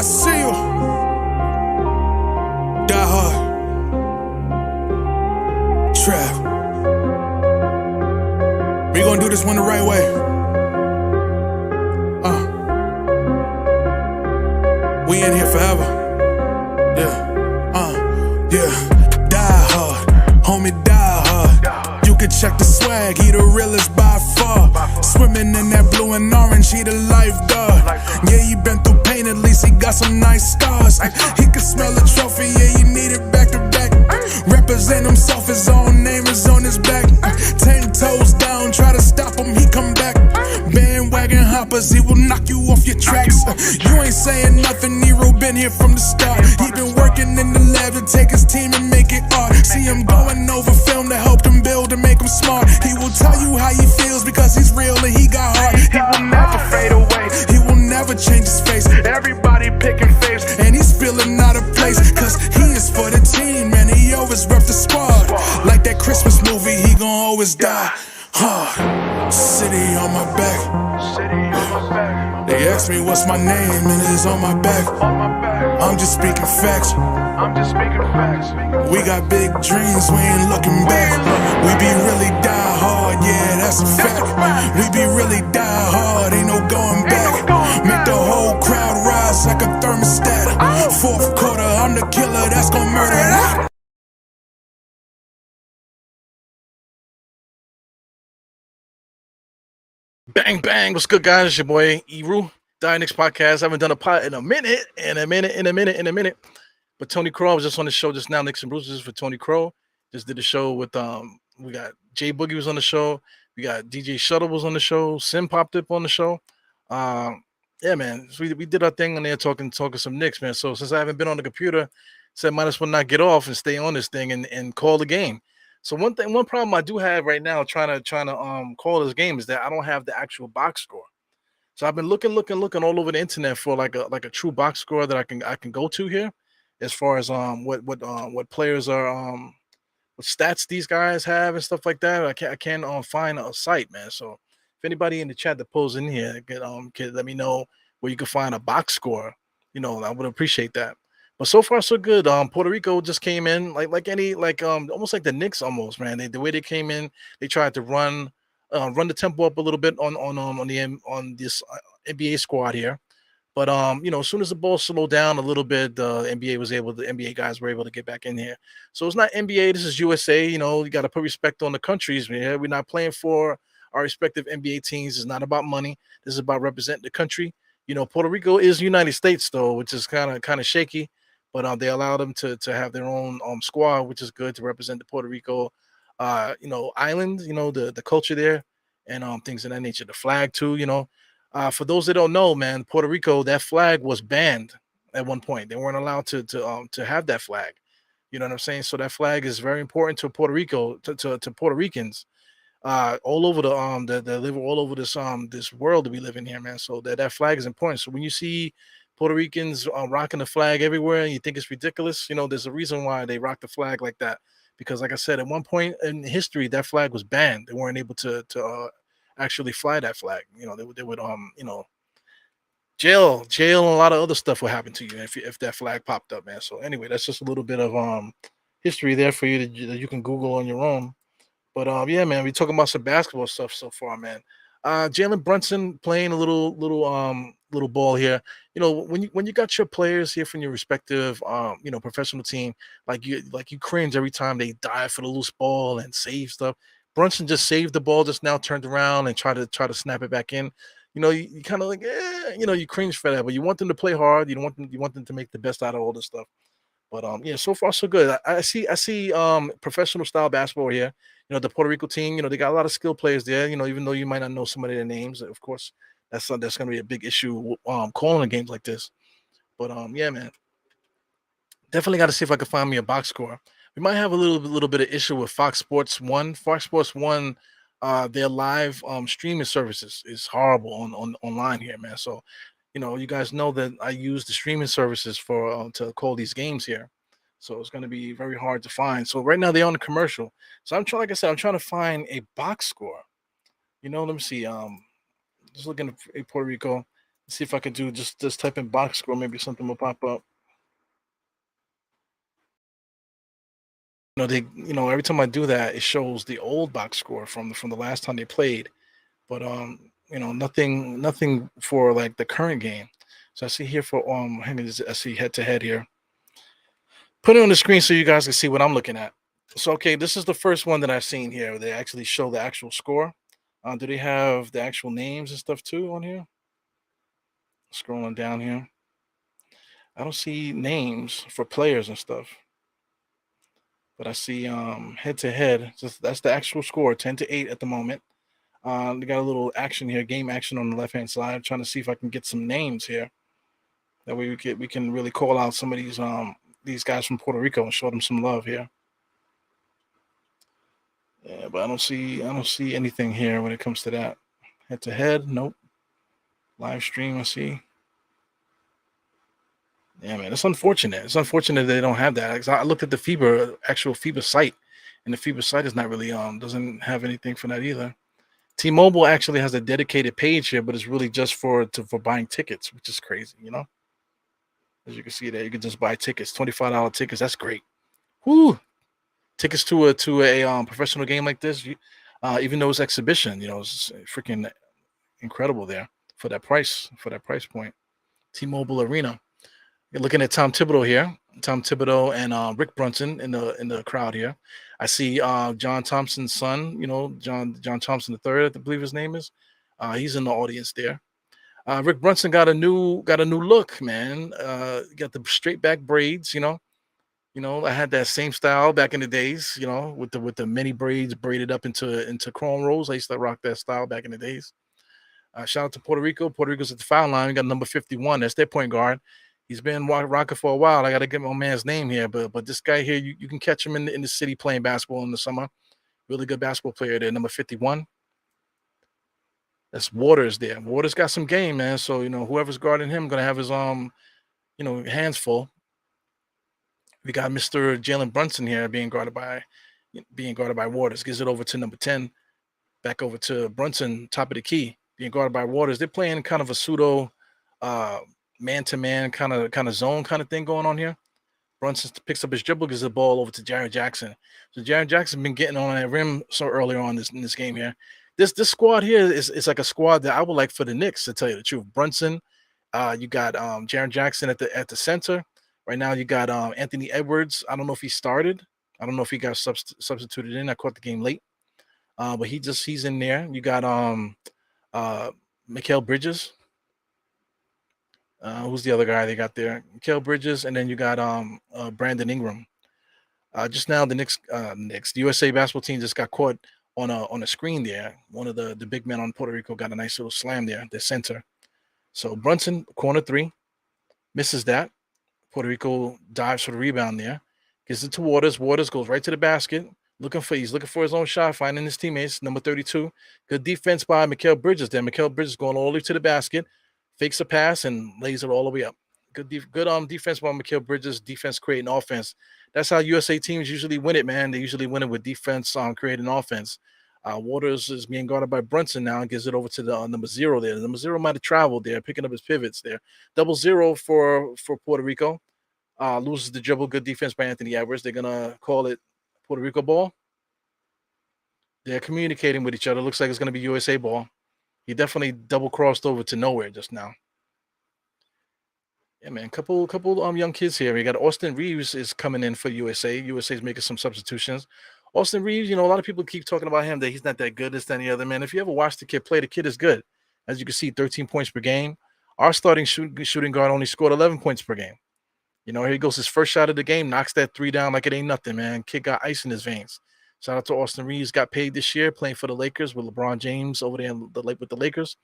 I see you. Die hard. Trap. We gonna do this one the right way. We in here forever. Yeah. Die hard. Homie, die hard. You can check the swag, he the realest by far. Swimming in that blue and orange, he the lifeguard. Yeah, he been through pain, at least he got some nice scars. He can smell a trophy, yeah, you need it back to back. Represent himself, his own name is on his back. 10 toes down, try to stop him, he come back. Bandwagon hoppers, he will knock you off your tracks. You ain't saying nothing, Nero been here from the start. He been working in the lab to take his team and make it art. See him going over film to help him build and make him smart. He will tell you how he feels because he's real and he got heart. He will never fade away, he will never change his face. Everybody picking faves and he's feeling out of place. Cause he is for the team and he always rep the squad. Like that Christmas movie, he gon' always die hard. City on my back. They ask me what's my name and it's on my back. I'm just speaking facts. We got big dreams, we ain't looking back. We be really die hard, yeah, that's a fact. We be really die hard, ain't no going back. Make the whole crowd rise like a thermostat. Fourth quarter, I'm the killer that's gon' murder that. Bang, bang. What's good, guys? It's your boy, Eru. Dynix Podcast. I haven't done a pod in a minute. But Tony Crow, I was just on the show just now. Nicks and Bruises for Tony Crow. Just did a show with, we got Jay Boogie was on the show. We got DJ Shuttle was on the show. Sim popped up on the show. Yeah, man. So we did our thing on there talking some Knicks, man. So since I haven't been on the computer, said might as well not get off and stay on this thing and call the game. So one problem I do have right now trying to call this game is that I don't have the actual box score. So I've been looking all over the internet for like a true box score that I can go to here, as far as what players are what stats these guys have and stuff like that. I can't find a site, man. So if anybody in the chat that pulls in here can let me know where you can find a box score, I would appreciate that. But so far so good. Puerto Rico just came in almost like the Knicks almost, man. The way they came in, they tried to run the tempo up a little bit on this NBA squad here. But as soon as the ball slowed down a little bit, the NBA guys were able to get back in here. So it's not NBA, this is USA. You got to put respect on the countries, man. We're not playing for our respective NBA teams. It's not about money. This is about representing the country. Puerto Rico is United States though, which is kind of shaky. But they allowed them to have their own squad, which is good to represent the Puerto Rico, island, the culture there, and things of that nature. The flag too, for those that don't know, man, Puerto Rico, that flag was banned at one point. They weren't allowed to have that flag. You know what I'm saying? So that flag is very important to Puerto Rico, to Puerto Ricans, all over that live all over this world that we live in here, man. So that flag is important. So when you see Puerto Ricans rocking the flag everywhere and you think it's ridiculous, there's a reason why they rock the flag like that. Because like I said, at one point in history, that flag was banned. They weren't able to actually fly that flag. They would jail and a lot of other stuff would happen to you if that flag popped up, man. So anyway, that's just a little bit of history there for you that you can Google on your own. But yeah, man, we're talking about some basketball stuff so far, man. Jalen Brunson playing a little ball here. When you got your players here from your respective professional team, like you cringe every time they dive for the loose ball and save stuff. Brunson just saved the ball just now, turned around and try to snap it back in. You kind of like, you cringe for that, but you want them to play hard. You want them to make the best out of all this stuff. But yeah, so far so good. I see professional style basketball here. The Puerto Rico team, they got a lot of skilled players there. Even though you might not know some of their names, of course, that's going to be a big issue calling games like this. But yeah, man, definitely got to see if I can find me a box score. We might have a little bit of issue with Fox Sports 1. Fox Sports 1, their live streaming services is horrible on online here, man. So you guys know that I use the streaming services for to call these games here. So it's going to be very hard to find. So right now they're on a commercial. So I'm trying to find a box score. Let me see. Just looking at Puerto Rico. See if I could do just type in box score. Maybe something will pop up. Every time I do that, it shows the old box score from the last time they played. But nothing for like the current game. So I see here for I see head to head here. Put it on the screen so you guys can see what I'm looking at. So okay, this is the first one that I've seen here. They actually show the actual score. Do they have the actual names and stuff too on here? Scrolling down here, I don't see names for players and stuff, but I see head to head. That's the actual score, 10-8 at the moment. They got a little action here, game action on the left hand side. I'm trying to see if I can get some names here. That way we can really call out some of these guys from Puerto Rico and show them some love here. Yeah, but I don't see anything here when it comes to that. Head to head, nope. Live stream, I see. Yeah, man, it's unfortunate. It's unfortunate they don't have that. 'Cause I looked at the actual Fiba site, and the Fiba site is not really doesn't have anything for that either. T-Mobile actually has a dedicated page here, but it's really just for buying tickets, which is crazy, you know. As you can see there, you can just buy tickets, $25 tickets. That's great. Whoo! Tickets to a professional game like this, even though it's exhibition, it's freaking incredible there for that price point. T-Mobile Arena. You're looking at Tom Thibodeau here. Tom Thibodeau and Rick Brunson in the crowd here. I see John Thompson's son. John Thompson III, I believe his name is. He's in the audience there. Rick Brunson got a new look, man. Got the straight back braids. I had that same style back in the days. With the mini braids braided up into chrome rolls. I used to rock that style back in the days. Shout out to Puerto Rico. Puerto Rico's at the foul line. We got number 51. That's their point guard. He's been rocking for a while. I got to get my man's name here, but this guy here, you can catch him in the city playing basketball in the summer. Really good basketball player there, number 51. That's Waters there. Waters got some game, man. So whoever's guarding him gonna have his hands full. We got Mr. Jalen Brunson here being guarded by Waters. Gives it over to number 10. Back over to Brunson, top of the key, being guarded by Waters. They're playing kind of a pseudo man-to-man kind of zone kind of thing going on here. Brunson picks up his dribble, gives the ball over to Jared Jackson. So Jared Jackson been getting on that rim so earlier on in this game here. This squad here is like a squad that I would like for the Knicks, to tell you the truth. Brunson, you got Jared Jackson at the center. Right now you got Anthony Edwards. I don't know if he started. I don't know if he got substituted in. I caught the game late. But he's in there. You got Mikal Bridges. Who's the other guy they got there? Mikal Bridges, and then you got Brandon Ingram. Just now the the USA basketball team just got caught on a screen there. One of the big men on Puerto Rico got a nice little slam there, the center. So Brunson, corner three, misses that. Puerto Rico dives for the rebound there. Gives it to Waters. Waters goes right to the basket. He's looking for his own shot, finding his teammates. Number 32. Good defense by Mikal Bridges there. Mikal Bridges going all the way to the basket. Fakes a pass and lays it all the way up. Good defense by Mikal Bridges. Defense creating offense. That's how USA teams usually win it, man. They usually win it with defense creating offense. Waters is being guarded by Brunson now and gives it over to the number 0 there. The number 0 might have traveled there, picking up his pivots there. 0-0 for Puerto Rico. Loses the dribble. Good defense by Anthony Edwards. They're going to call it Puerto Rico ball. They're communicating with each other. Looks like it's going to be USA ball. He definitely double crossed over to nowhere just now. Yeah, man. Couple young kids here. We got Austin Reeves is coming in for USA. USA is making some substitutions. Austin Reeves, a lot of people keep talking about him that he's not that good as any other man. If you ever watch the kid play, the kid is good. As you can see, 13 points per game. Our starting shooting guard only scored 11 points per game. Here he goes, his first shot of the game, knocks that 3 down like it ain't nothing, man. Kid got ice in his veins. Shout out to Austin Reeves, got paid this year playing for the Lakers with LeBron James over there with the Lakers.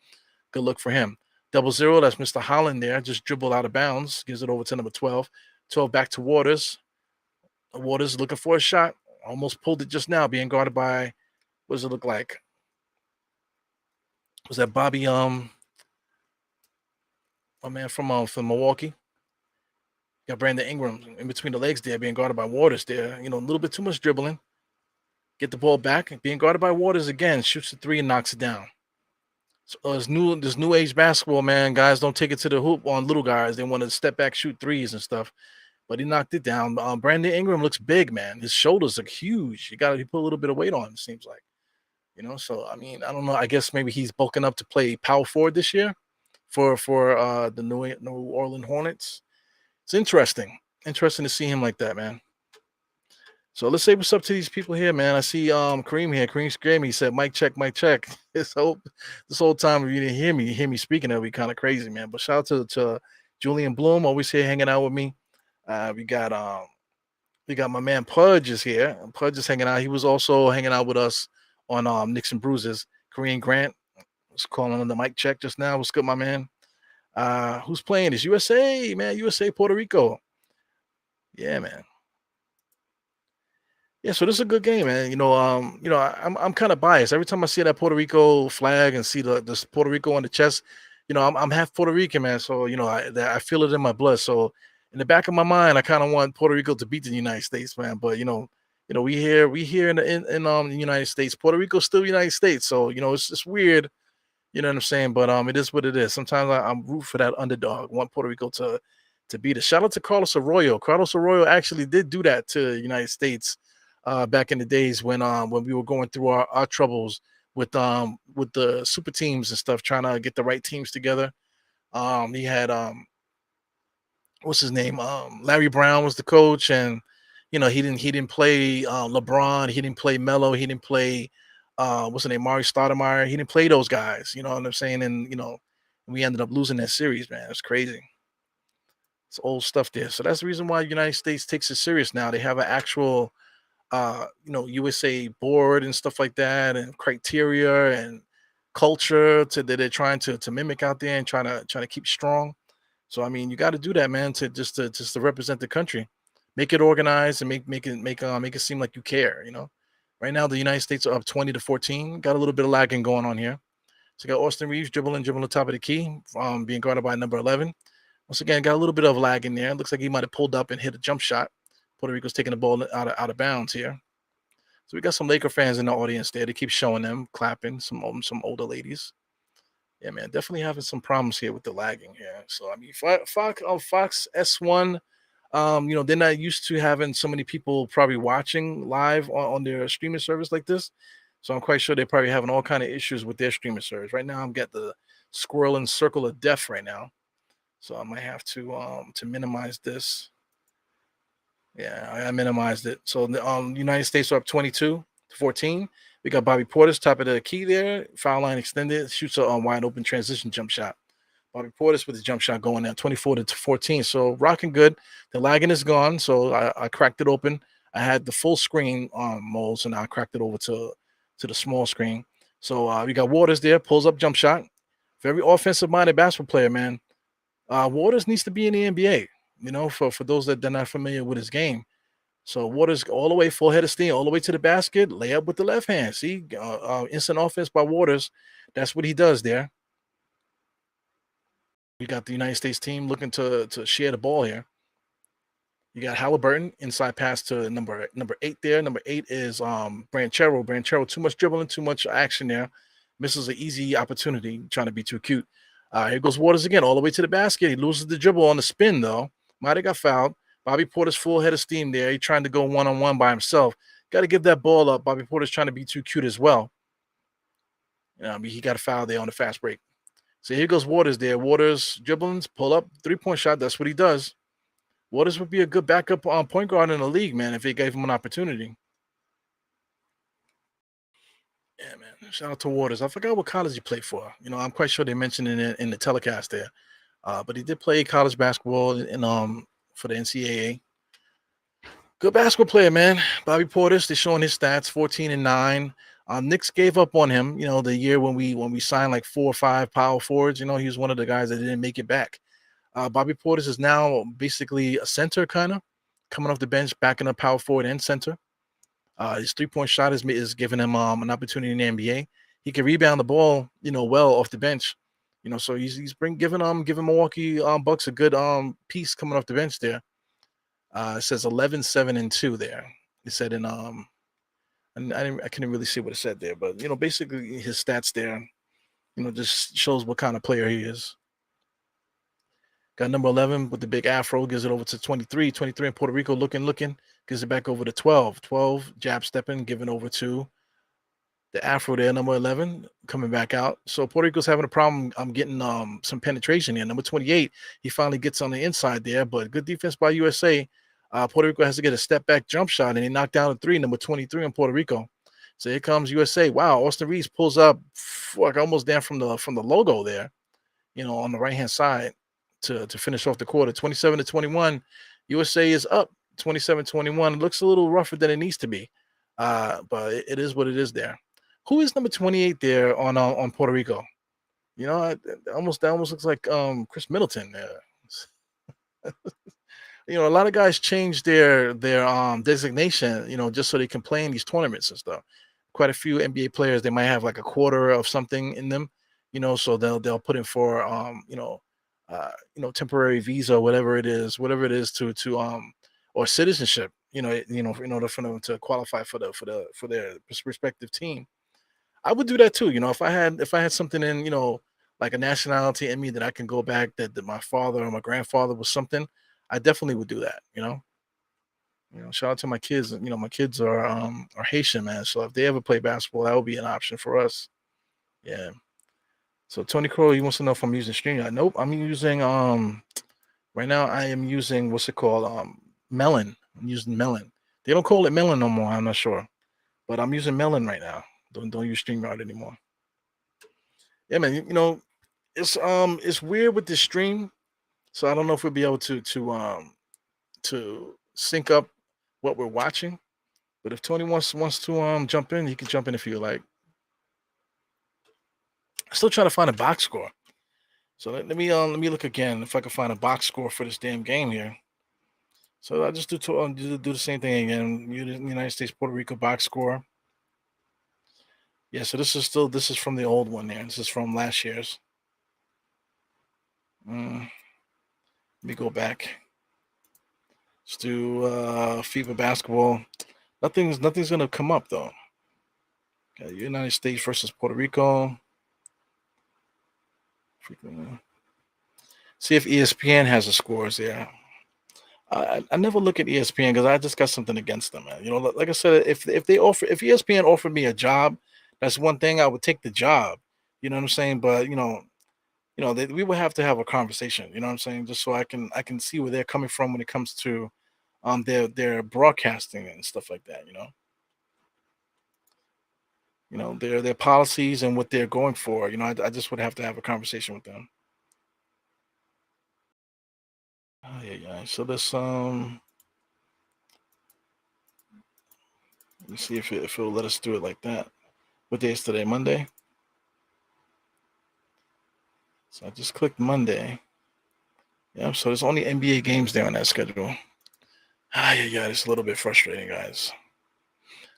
Good look for him. 0-0, that's Mr. Holland there, just dribbled out of bounds, gives it over to number 12. 12 back to Waters. Waters looking for a shot, almost pulled it just now, being guarded by, what does it look like? Was that Bobby, my man from Milwaukee? Got Brandon Ingram in between the legs there, being guarded by Waters there. A little bit too much dribbling. Get the ball back, being guarded by Waters again, shoots the 3 and knocks it down. So, this new age basketball, man. Guys don't take it to the hoop on little guys. They want to step back, shoot threes and stuff. But he knocked it down. Brandon Ingram looks big, man. His shoulders are huge. He put a little bit of weight on. It seems like, So I mean, I don't know. I guess maybe he's bulking up to play power forward this year for the New Orleans Hornets. It's interesting to see him like that, man. So let's say what's up to these people here, man. I see Kareem here. Kareem scared me. He said, "Mic check, mic check." This whole time, if you didn't hear me speaking, that'd be kind of crazy, man. But shout out to Julian Bloom, always here hanging out with me. Uh, we got um we got my man Pudge is here. Pudge is hanging out. He was also hanging out with us on Nicks and Bruises. Korean Grant was calling on the mic check just now. What's good, my man? Who's playing? It's USA, man. USA, Puerto Rico. Yeah, man. Yeah, so this is a good game, man. I'm kind of biased. Every time I see that Puerto Rico flag and see this Puerto Rico on the chest, I'm half Puerto Rican, man. So I feel it in my blood. So in the back of my mind, I kind of want Puerto Rico to beat the United States, man. But we here in the United States, Puerto Rico's still United States. So it's weird. You know what I'm saying? But it is what it is. Sometimes I'm root for that underdog. Want Puerto Rico to beat it. Shout out to Carlos Arroyo. Carlos Arroyo actually did do that to the United States back in the days when we were going through our troubles with the super teams and stuff, trying to get the right teams together. He had what's his name? Larry Brown was the coach, and he didn't play LeBron, he didn't play Melo, he didn't play what's the name, Mari Stoudemire. He didn't play those guys. You know what I'm saying? And we ended up losing that series, man. It's crazy. It's old stuff there. So that's the reason why the United States takes it serious now. They have an actual USA board and stuff like that, and criteria and culture that they're trying to mimic out there and trying to keep strong. So I mean, you got to do that, man, to represent the country, make it organized and make it seem like you care. Right now the United States are up 20-14. Got a little bit of lagging going on here. So you got Austin Reeves dribbling the top of the key, being guarded by number 11. Once again, got a little bit of lag in there. Looks like he might have pulled up and hit a jump shot. Puerto Rico's taking the ball out of bounds here. So we got some Laker fans in the audience there. They keep showing them, clapping, some older ladies. Yeah, man, definitely having some problems here with the lagging here. So I mean, Fox S1, they're not used to having so many people probably watching live on their streaming service like this. So I'm quite sure they're probably having all kind of issues with their streaming service. Right now, I'm got the squirrel and circle of death right now. So I might have to minimize this. Yeah, I minimized it. So the United States are up 22-14. We got Bobby Portis, top of the key there. Foul line extended. Shoots a wide open transition jump shot. Bobby Portis with his jump shot going there, 24-14. So rocking good. The lagging is gone. So I cracked it open. I had the full screen mode, so now I cracked it over to the small screen. So we got Waters there, pulls up jump shot. Very offensive minded basketball player, man. Waters needs to be in the NBA. For those that are not familiar with his game. So Waters all the way, full head of steam, all the way to the basket, lay up with the left hand. See, instant offense by Waters. That's what he does there. We got the United States team looking to share the ball here. You got Halliburton, inside pass to number 8 there. Number 8 is Branchero. Branchero, too much dribbling, too much action there. Misses an easy opportunity, trying to be too cute. Here goes Waters again, all the way to the basket. He loses the dribble on the spin, though. Might have got fouled. Bobby Porter's full head of steam there. He's trying to go one-on-one by himself. Got to give that ball up. Bobby Porter's trying to be too cute as well. He got a foul there on the fast break. So here goes Waters there. Waters dribblings, pull up, three-point shot. That's what he does. Waters would be a good backup point guard in the league, man, if they gave him an opportunity. Yeah, man. Shout out to Waters. I forgot what college he played for. I'm quite sure they mentioned it in the telecast there. But he did play college basketball for the NCAA. Good basketball player, man. Bobby Portis, they're showing his stats, 14-9. Knicks gave up on him, the year when we signed like 4 or 5 power forwards. He was one of the guys that didn't make it back. Bobby Portis is now basically a center, kind of coming off the bench, backing up power forward and center. His three-point shot is giving him an opportunity in the NBA. He can rebound the ball, well off the bench. So he's giving Milwaukee Bucks a good piece coming off the bench there. It says 11-7-2 there. It said and I couldn't really see what it said there, but basically his stats there. Just shows what kind of player he is. Got number 11 with the big afro, gives it over to 23. 23 in Puerto Rico, looking, gives it back over to 12. 12, jab stepping, giving over to the afro there, number 11, coming back out. So Puerto Rico's having a problem. I'm getting some penetration here. Number 28, he finally gets on the inside there, but good defense by USA. Puerto Rico has to get a step back jump shot, and he knocked down a three, number 23 in Puerto Rico. So here comes USA. Wow, Austin Reeves pulls up like almost down from the logo there, on the right hand side to finish off the quarter. 27-21. USA is up 27-21. It looks a little rougher than it needs to be, but it is what it is there. Who is number 28 there on Puerto Rico? That almost looks like Chris Middleton there. A lot of guys change their designation, just so they can play in these tournaments and stuff. Quite a few NBA players, they might have like a quarter of something in them, so they'll put in for temporary visa, whatever it is to or citizenship, in order for them to qualify for their respective team. I would do that too. If I had something in, like a nationality in me that I can go back that my father or my grandfather was something, I definitely would do that. Shout out to my kids. My kids are Haitian, man. So if they ever play basketball, that would be an option for us. Yeah. So Tony Crow, he wants to know if I'm using StreamYard. Nope, I'm using right now I am using what's it called? Melon. I'm using Melon. They don't call it Melon no more. I'm not sure, but I'm using Melon right now. Don't use StreamYard anymore. Yeah, man. It's weird with this stream, so I don't know if we'll be able to sync up what we're watching. But if Tony wants to jump in, he can jump in if you like. I'm still trying to find a box score. So let me look again if I can find a box score for this damn game here. So I just do the same thing again. United States Puerto Rico box score. Yeah, so this is from the old one there. This is from last year's. Let me go back. Let's do Fiba basketball. Nothing's gonna come up though. Okay, United States versus Puerto Rico. See if ESPN has the scores there. I never look at ESPN because I just got something against them, man. Like I said, if ESPN offered me a job, that's one thing I would take the job. You know what I'm saying? But we would have to have a conversation. You know what I'm saying? Just so I can see where they're coming from when it comes to their broadcasting and stuff like that. Their policies and what they're going for. I just would have to have a conversation with them. Oh, yeah. So this let me see if it'll let us do it like that. What day is today? Monday. So I just clicked Monday. Yeah, so there's only NBA games there on that schedule. Yeah, it's a little bit frustrating, guys.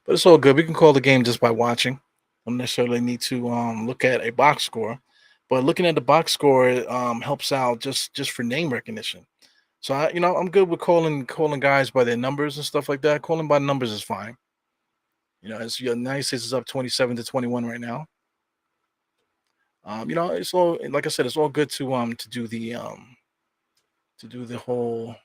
But it's all good. We can call the game just by watching. Don't necessarily need to look at a box score. But looking at the box score helps out just for name recognition. So I'm good with calling guys by their numbers and stuff like that. Calling by numbers is fine. As United States is up 27-21 right now. It's all, like I said, it's all good to do the whole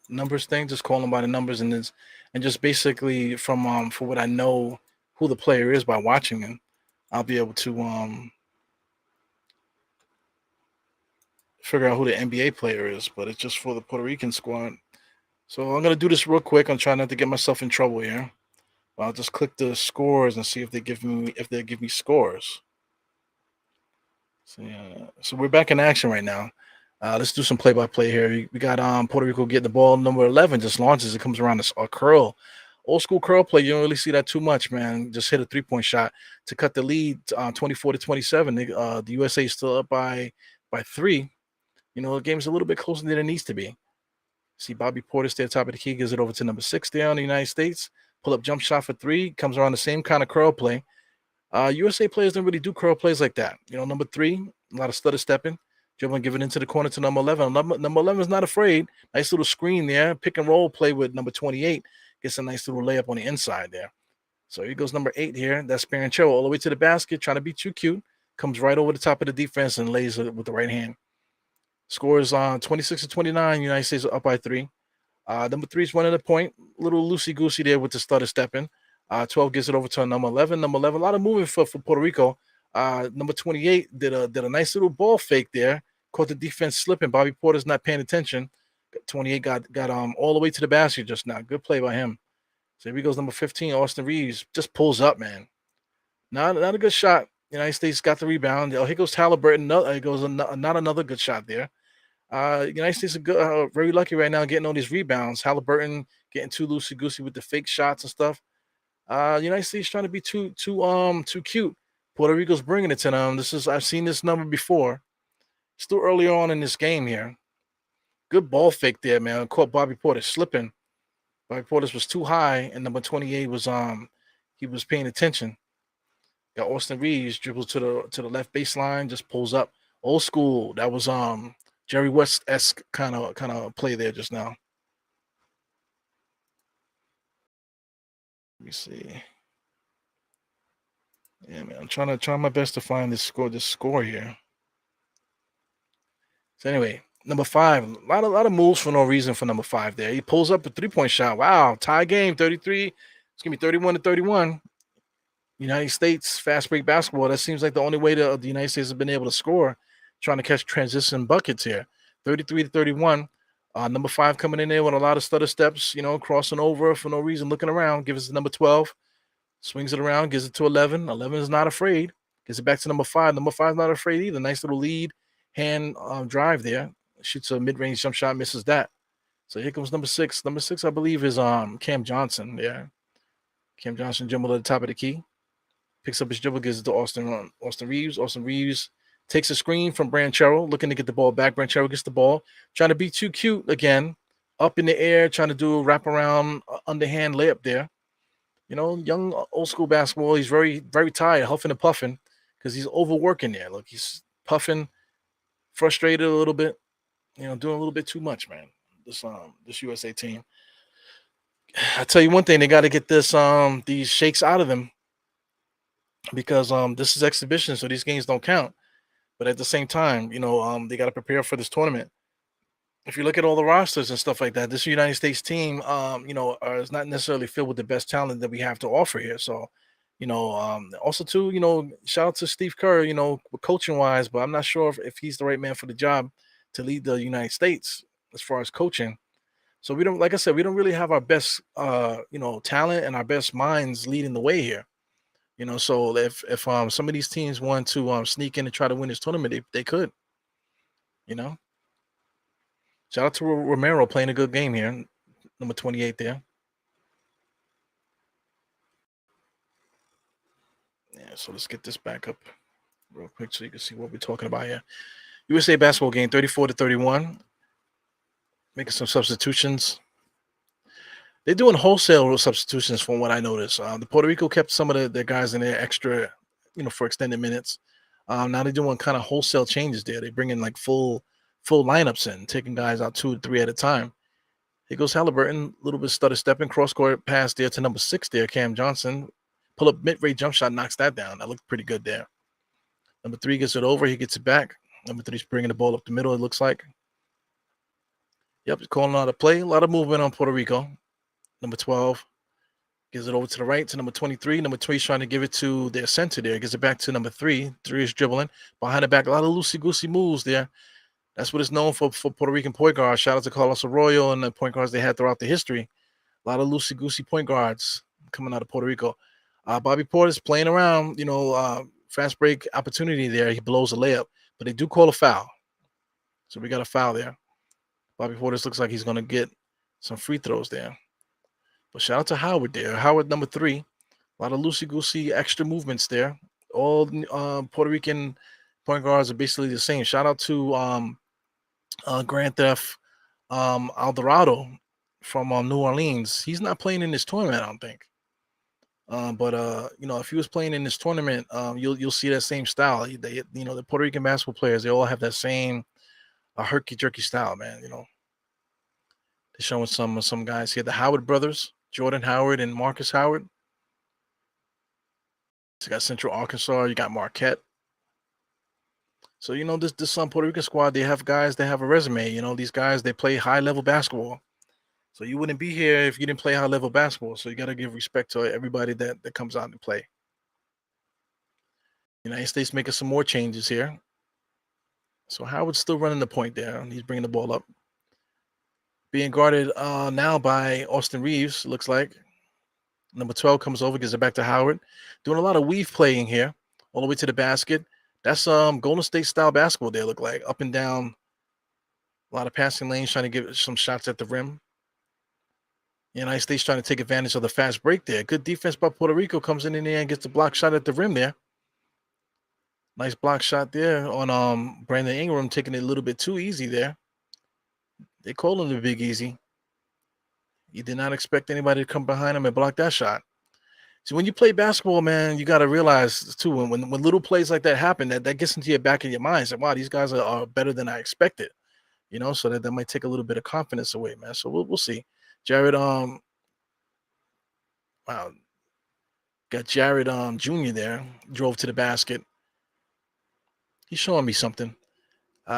numbers thing. Just call them by the numbers and just basically from for what I know who the player is by watching them, I'll be able to figure out who the NBA player is. But it's just for the Puerto Rican squad. So I'm gonna do this real quick. I'm trying not to get myself in trouble here. I'll just click the scores and see if they give me scores. So yeah, so we're back in action right now. Let's do some play-by-play here. We got Puerto Rico getting the ball. Number 11 just launches. It comes around a curl. Old school curl play. You don't really see that too much, man. Just hit a three-point shot to cut the lead 24-27. The USA is still up by 3. The game's a little bit closer than it needs to be. See Bobby Porter stay at the top of the key, gives it over to number 6 there on the United States. Pull up jump shot for 3. Comes around the same kind of curl play. USA players don't really do curl plays like that. Number 3, a lot of stutter stepping. Dribbling, give it into the corner to number 11. Number 11 is not afraid. Nice little screen there. Pick and roll play with number 28. gets a nice little layup on the inside there. So here goes number 8 here. That's Paranchero all the way to the basket, trying to be too cute. Comes right over the top of the defense and lays it with the right hand. Scores on 26-29. United States are up by 3. Number 3 is running the point. Little loosey goosey there with the stutter stepping. 12 gives it over to number 11. Number 11, a lot of moving for Puerto Rico. Number 28 did a nice little ball fake there. Caught the defense slipping. Bobby Porter's not paying attention. 28 got all the way to the basket just now. Good play by him. So here he goes, number 15, Austin Reeves. Just pulls up, man. Not a good shot. United States got the rebound. Oh, here goes Halliburton. No, it goes not another good shot there. United States are good, very lucky right now getting all these rebounds. Halliburton getting too loosey goosey with the fake shots and stuff. United States trying to be too cute. Puerto Rico's bringing it to them. I've seen this number before. Still earlier on in this game here. Good ball fake there, man. Caught Bobby Porter slipping. Bobby Porter was too high, and number 28 was he was paying attention. Got Austin Reeves dribbles to the left baseline, just pulls up. Old school. That was Jerry West-esque kind of play there just now. Let me see. Yeah, man, I'm trying my best to find this score here. So anyway, number 5, a lot of moves for no reason for number 5 there. He pulls up a 3-point shot. Wow, tie game, 33. It's gonna be 31-31. United States fast break basketball. That seems like the only way the United States has been able to score, trying to catch transition buckets here. 33-31. Number 5 coming in there with a lot of stutter steps, crossing over for no reason, looking around. Gives it to number 12. Swings it around, gives it to 11. 11 is not afraid. Gives it back to number 5. Number 5 is not afraid either. Nice little lead hand drive there. Shoots a mid-range jump shot, misses that. So here comes number 6. Number 6, I believe, is Cam Johnson. Yeah. Cam Johnson dribble at the top of the key. Picks up his dribble, gives it to Austin Reeves. Austin Reeves takes a screen from Branchero, looking to get the ball back. Branchero gets the ball, trying to be too cute again. Up in the air, trying to do a wraparound underhand layup there. Young old school basketball. He's very, very tired, huffing and puffing because he's overworking there. Look, he's puffing, frustrated a little bit, doing a little bit too much, man. This USA team. I tell you one thing, they got to get these shakes out of them because this is exhibition, so these games don't count. But at the same time, they got to prepare for this tournament. If you look at all the rosters and stuff like that, this United States team, is not necessarily filled with the best talent that we have to offer here. So, also too, shout out to Steve Kerr, coaching wise, but I'm not sure if he's the right man for the job to lead the United States as far as coaching. So we don't, like I said, we don't really have our best, talent and our best minds leading the way here. So if some of these teams want to sneak in and try to win this tournament, they could. Shout out to Romero playing a good game here, number 28 there. Yeah, so let's get this back up real quick so you can see what we're talking about here. USA basketball game, 34-31. Making some substitutions. They're doing wholesale substitutions from what I noticed. The Puerto Rico kept some of their guys in there extra, for extended minutes. Now they're doing kind of wholesale changes there. They bring in like full lineups in, taking guys out 2 or 3 at a time. Here goes Halliburton, a little bit stutter stepping, cross-court pass there to number 6 there, Cam Johnson. Pull up mid-range jump shot, knocks that down. That looked pretty good there. Number 3 gets it over. He gets it back. Number 3's bringing the ball up the middle, it looks like. Yep, he's calling out a play. A lot of movement on Puerto Rico. Number 12 gives it over to the right to number 23. Number 3 is trying to give it to their center there. Gives it back to number 3. 3 is dribbling. Behind the back, a lot of loosey-goosey moves there. That's what it's known for Puerto Rican point guards. Shout out to Carlos Arroyo and the point guards they had throughout the history. A lot of loosey-goosey point guards coming out of Puerto Rico. Bobby Porter's playing around, fast break opportunity there. He blows a layup, but they do call a foul. So we got a foul there. Bobby Porter looks like he's going to get some free throws there. But shout out to Howard there. Howard, number 3. A lot of loosey-goosey extra movements there. All Puerto Rican point guards are basically the same. Shout out to Grand Theft Alvarado from New Orleans. He's not playing in this tournament, I don't think. But if he was playing in this tournament, you'll see that same style. The Puerto Rican basketball players, they all have that same herky jerky style, man. They're showing some guys here. The Howard brothers, Jordan Howard and Marcus Howard. You got Central Arkansas. You got Marquette. So this Puerto Rican squad, they have guys that have a resume. These guys, they play high level basketball. So you wouldn't be here if you didn't play high level basketball. So you got to give respect to everybody that comes out and play. United States making some more changes here. So Howard's still running the point there. He's bringing the ball up. Being guarded now by Austin Reeves, looks like. Number 12 comes over, gives it back to Howard. Doing a lot of weave playing here, all the way to the basket. That's Golden State style basketball they look like. Up and down. A lot of passing lanes, trying to give some shots at the rim. United States trying to take advantage of the fast break there. Good defense by Puerto Rico. Comes in there and gets the block shot at the rim there. Nice block shot there on Brandon Ingram, taking it a little bit too easy there. They call him the Big Easy. You did not expect anybody to come behind him and block that shot. So when you play basketball, man, you got to realize too, when little plays like that happen, that gets into your back of your mind. It's like, wow, these guys are better than I expected. So that might take a little bit of confidence away, man. So we'll see. Jared, wow, got Jared Jr. there, drove to the basket. He's showing me something.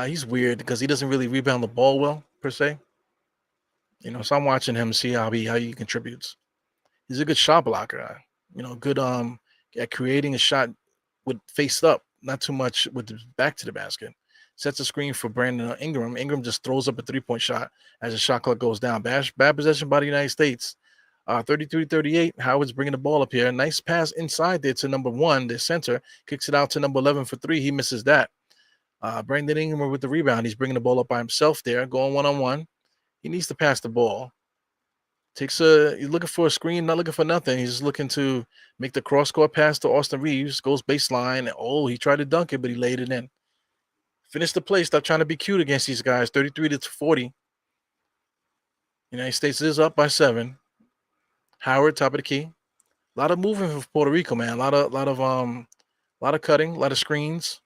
He's weird because he doesn't really rebound the ball well, per se. So I'm watching him, see how he contributes. He's a good shot blocker. Good at creating a shot with face up, not too much with the back to the basket. Sets a screen for Brandon Ingram. Ingram just throws up a 3-point shot as the shot clock goes down. Bad possession by the United States. 33-38. Howard's bringing the ball up here. Nice pass inside there to number 1, the center. Kicks it out to number 11 for 3. He misses that. Brandon Ingram with the rebound. He's bringing the ball up by himself there, going one-on-one. He needs to pass the ball. He's looking for a screen, not looking for nothing. He's just looking to make the cross-court pass to Austin Reeves. Goes baseline. Oh, he tried to dunk it, but he laid it in. Finish the play. Stop trying to be cute against these guys. 33-40. United States is up by 7. Howard, top of the key. A lot of movement for Puerto Rico, man. A lot of cutting, a lot of screens.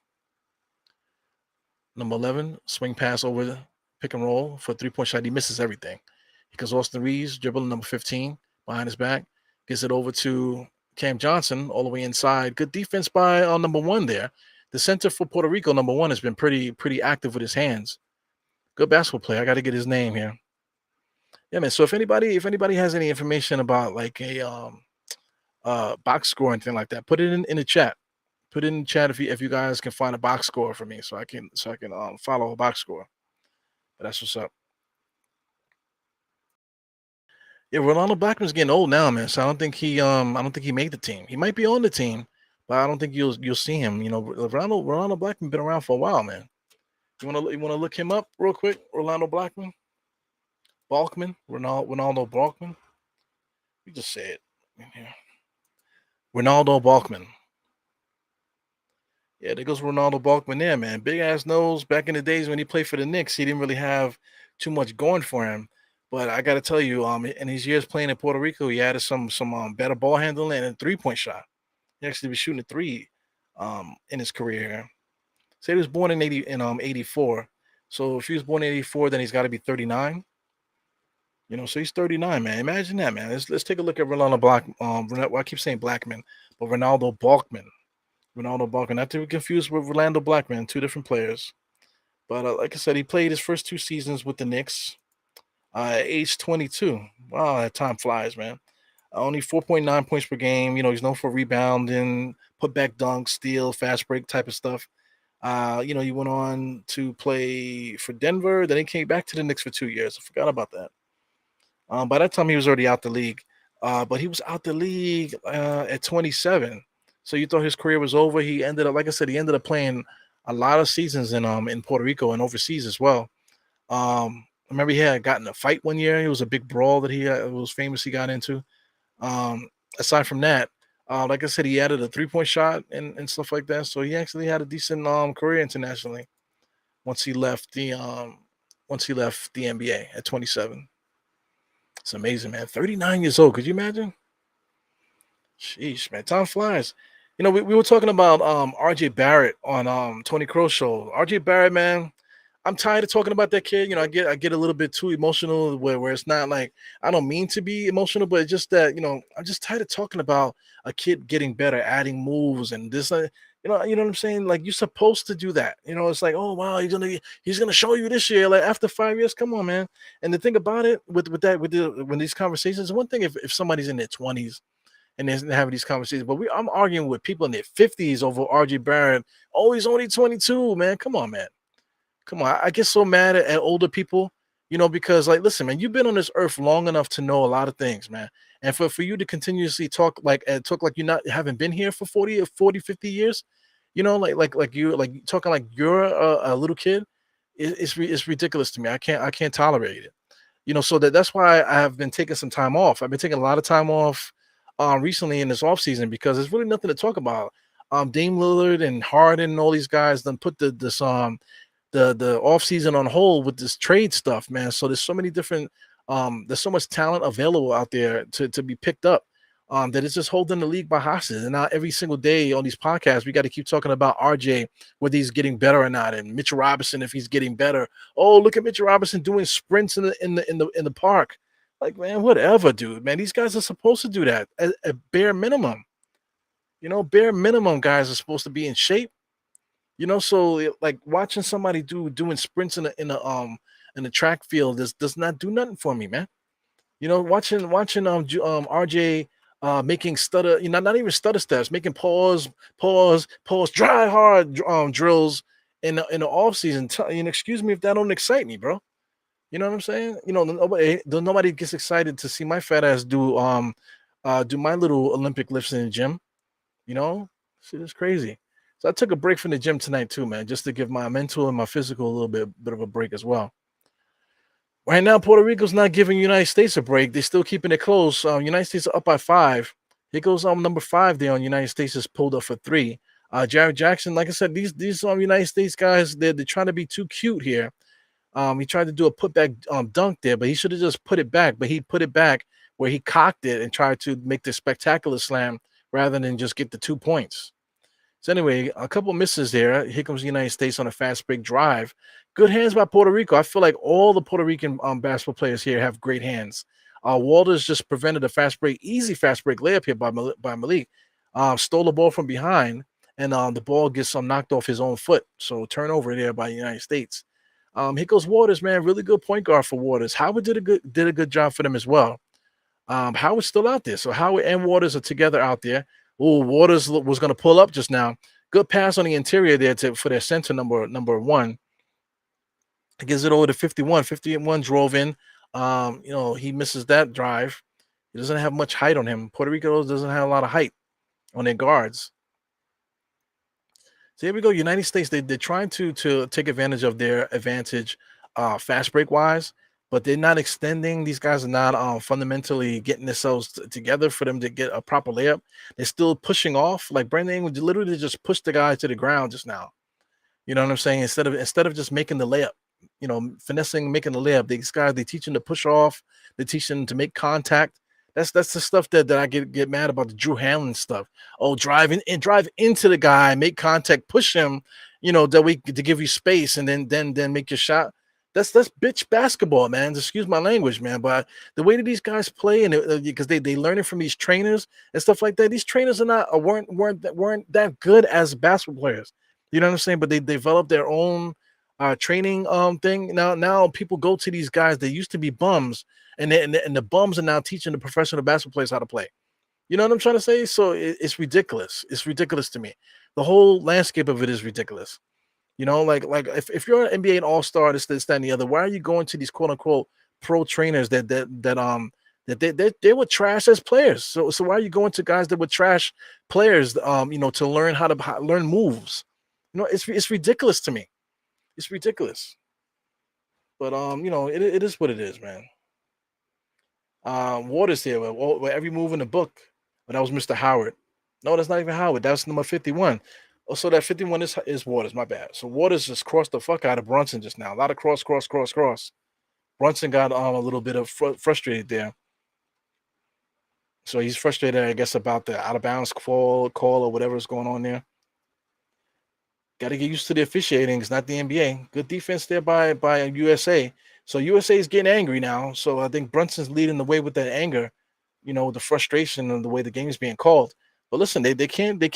Number 11, swing pass over the pick and roll for a 3-point shot. He misses everything. Because Austin Reeves dribbling number 15 behind his back. Gets it over to Cam Johnson all the way inside. Good defense by number 1 there. The center for Puerto Rico, number 1, has been pretty active with his hands. Good basketball player. I got to get his name here. Yeah, man. So if anybody has any information about like a box score or anything like that, put it in the chat. Put it in the chat if you guys can find a box score for me, so I can follow a box score. But that's what's up. Yeah, Rolando Blackman's getting old now, man. So I don't think he made the team. He might be on the team, but I don't think you'll see him. Rolando Blackman been around for a while, man. You wanna look him up real quick? Rolando Blackman, Ronaldo Balkman. We just say it in here. Ronaldo Balkman. Yeah, there goes Ronaldo Balkman there, man. Big ass nose. Back in the days when he played for the Knicks, he didn't really have too much going for him. But I got to tell you, in his years playing in Puerto Rico, he added some better ball handling and a 3-point shot. He actually was shooting a 3 in his career. Say he was born in 84. So if he was born in 84, then he's got to be 39. So he's 39, man. Imagine that, man. Let's take a look at Ronaldo I keep saying Blackman, but Ronaldo Balkman. Ronaldo Balkman, not to be confused with Rolando Blackman, 2 different players. But like I said, he played his first 2 seasons with the Knicks. Age 22. Wow, that time flies, man. Only 4.9 points per game. He's known for rebounding, put back dunk, steal, fast break type of stuff. He went on to play for Denver. Then he came back to the Knicks for 2 years. I forgot about that. By that time, he was already out the league. But he was out the league at 27. So you thought his career was over. He ended up, like I said, playing a lot of seasons in Puerto Rico and overseas as well. I remember he had gotten a fight one year. It was a big brawl that he was famous he got into. Aside from that, like I said, he added a 3-point shot and stuff like that. So he actually had a decent career internationally once he left the NBA at 27. It's amazing, man. 39 years old. Could you imagine? Sheesh, man. Time flies. We were talking about RJ Barrett on Tony Crow's show. RJ Barrett, man, I'm tired of talking about that kid. I get a little bit too emotional where it's not like I don't mean to be emotional, but it's just that I'm just tired of talking about a kid getting better, adding moves and this. You know what I'm saying? Like you're supposed to do that. It's like, oh wow, he's gonna show you this year. Like after 5 years, come on, man. And the thing about it when these conversations, one thing if somebody's in their 20s and they're having these conversations, but I'm arguing with people in their 50s over RJ Barrett. Oh, he's only 22, man. Come on, man. Come on, I get so mad at older people, because like, listen, man, you've been on this earth long enough to know a lot of things, man. And for you to continuously talk like you not haven't been here for 40 or 40, 50 years, like you like talking like you're a little kid, it's ridiculous to me. I can't tolerate it. So that's why I have been taking some time off. I've been taking a lot of time off recently in this off season because there's really nothing to talk about. Dame Lillard and Harden and all these guys then put the off season on hold with this trade stuff, man. So there's so many different there's so much talent available out there to be picked up. That it's just holding the league by hostage. And now every single day on these podcasts, we got to keep talking about RJ, whether he's getting better or not, and Mitchell Robinson if he's getting better. Oh, look at Mitchell Robinson doing sprints in the park. Like, man, whatever, dude. Man, these guys are supposed to do that at bare minimum. Bare minimum guys are supposed to be in shape. So like watching somebody doing sprints in the track field does not do nothing for me, man. Watching RJ making stutter, not even stutter steps, making pause, dry hard drills in the off season. Excuse me if that don't excite me, bro. You know what I'm saying? Nobody gets excited to see my fat ass do my little Olympic lifts in the gym. You know, shit is crazy. So I took a break from the gym tonight too, man, just to give my mental and my physical a little bit of a break as well. Right now, Puerto Rico's not giving United States a break. They're still keeping it close. United States are up by 5. Here goes number 5 there on United States is pulled up for 3. Jared Jackson, like I said, these United States guys, they're trying to be too cute here. He tried to do a putback dunk there, but he should have just put it back. But he put it back where he cocked it and tried to make the spectacular slam rather than just get the 2 points. So anyway, a couple misses there. Here comes the United States on a fast break drive. Good hands by Puerto Rico. I feel like all the Puerto Rican basketball players here have great hands. Walters just prevented a easy fast break layup here by Malik. Stole the ball from behind, and the ball gets knocked off his own foot. So turnover there by the United States. Here goes Waters, man. Really good point guard for Waters. Howard did a good job for them as well. Howard's still out there. So Howard and Waters are together out there. Oh, Waters was going to pull up just now. Good pass on the interior there for their center number 1. It gives it over to 51. 51 drove in. He misses that drive. He doesn't have much height on him. Puerto Rico doesn't have a lot of height on their guards. So here we go. United States, they're trying to take advantage of their advantage fast break wise, but they're not extending. These guys are not fundamentally getting themselves together for them to get a proper layup. They're still pushing off. Like Brandon Ingram literally just pushed the guy to the ground just now. You know what I'm saying? Instead of just making the layup, finessing, making the layup. These guys, they teach them to push off. They teach them to make contact. That's the stuff that I get mad about, the Drew Hanlon stuff. Oh, drive into the guy, make contact, push him, that way to give you space and then make your shot. That's bitch basketball, man. Excuse my language, man. But the way that these guys play, and because they learn it from these trainers and stuff like that. These trainers weren't that good as basketball players. You know what I'm saying? But they developed their own training thing. Now people go to these guys. They used to be bums, and the bums are now teaching the professional basketball players how to play. You know what I'm trying to say? So it's ridiculous. It's ridiculous to me. The whole landscape of it is ridiculous. Like if you're an NBA all-star, this, that, and the other, why are you going to these quote unquote pro trainers that they were trash as players? So why are you going to guys that were trash players? To learn how to learn moves. It's ridiculous to me. It's ridiculous. But it is what it is, man. Waters here, where every move in the book. But that was Mr. Howard. No, that's not even Howard. That's number 51. Also, that 51 is Waters. My bad. So Waters just crossed the fuck out of Brunson just now. A lot of cross. Brunson got a little bit of frustrated there. So he's frustrated, I guess, about the out of bounds call or whatever's going on there. Got to get used to the officiating. It's not the NBA. Good defense there by USA. So USA is getting angry now. So I think Brunson's leading the way with that anger, the frustration and the way the game is being called. But listen, they can't be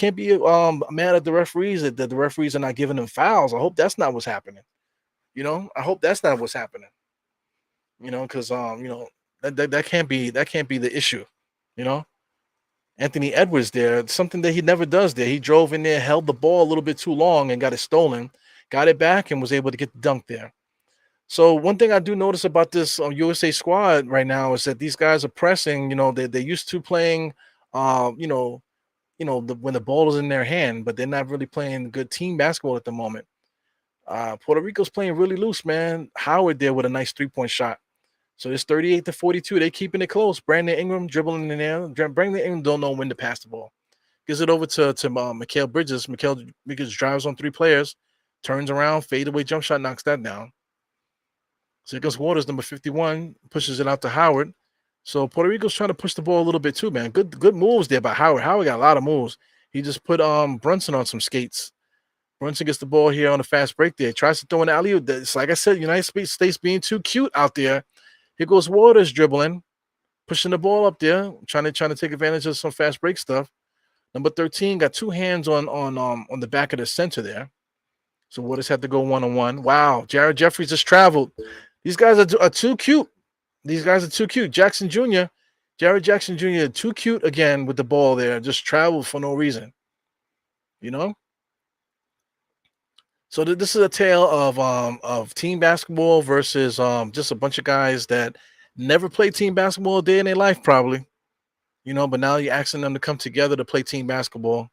mad at the referees that the referees are not giving them fouls. I hope that's not what's happening. I hope that's not what's happening. Because that can't be the issue. You know, Anthony Edwards there, something that he never does there. He drove in there, held the ball a little bit too long and got it stolen, got it back and was able to get the dunk there. So one thing I do notice about this USA squad right now is that these guys are pressing. They're used to playing, uh, you know, when the ball is in their hand, but they're not really playing good team basketball at the moment. Puerto Rico's playing really loose, man. Howard there with a nice 3-point shot. So it's 38-42. They keeping it close. Brandon Ingram dribbling in there. Brandon Ingram don't know when to pass the ball. Gives it over to Mikal Bridges. Mikal Bridges drives on 3 players, turns around, fadeaway jump shot, knocks that down. So here goes Waters, number 51, pushes it out to Howard. So Puerto Rico's trying to push the ball a little bit too, man. Good moves there by Howard. Howard got a lot of moves. He just put Brunson on some skates. Brunson gets the ball here on a fast break there. Tries to throw an alley-oop. It's like I said, United States being too cute out there. Here goes Waters dribbling, pushing the ball up there, trying to take advantage of some fast break stuff. Number 13 got 2 hands on the back of the center there. So Waters had to go one-on-one. Wow, Jared Jeffries just traveled. These guys are too cute. These guys are too cute. Jackson Jr., Jared Jackson Jr., too cute again with the ball there. Just traveled for no reason. So this is a tale of team basketball versus just a bunch of guys that never played team basketball a day in their life, probably. But now you're asking them to come together to play team basketball.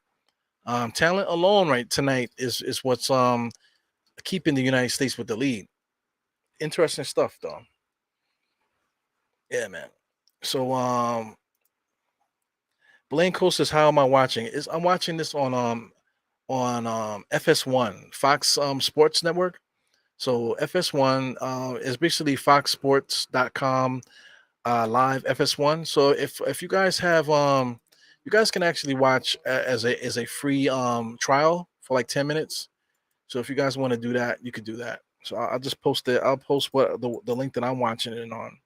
Talent alone, right tonight is what's keeping the United States with the lead. Interesting stuff, though. Yeah, man. So Blanco says, "How am I watching? I'm watching this on FS1, Fox Sports Network. So FS1 is basically foxsports.com live FS1. So if you guys have you guys can actually watch as a free trial for like 10 minutes. So if you guys want to do that, you could do that. So I'll just post it. I'll post what the link that I'm watching it on.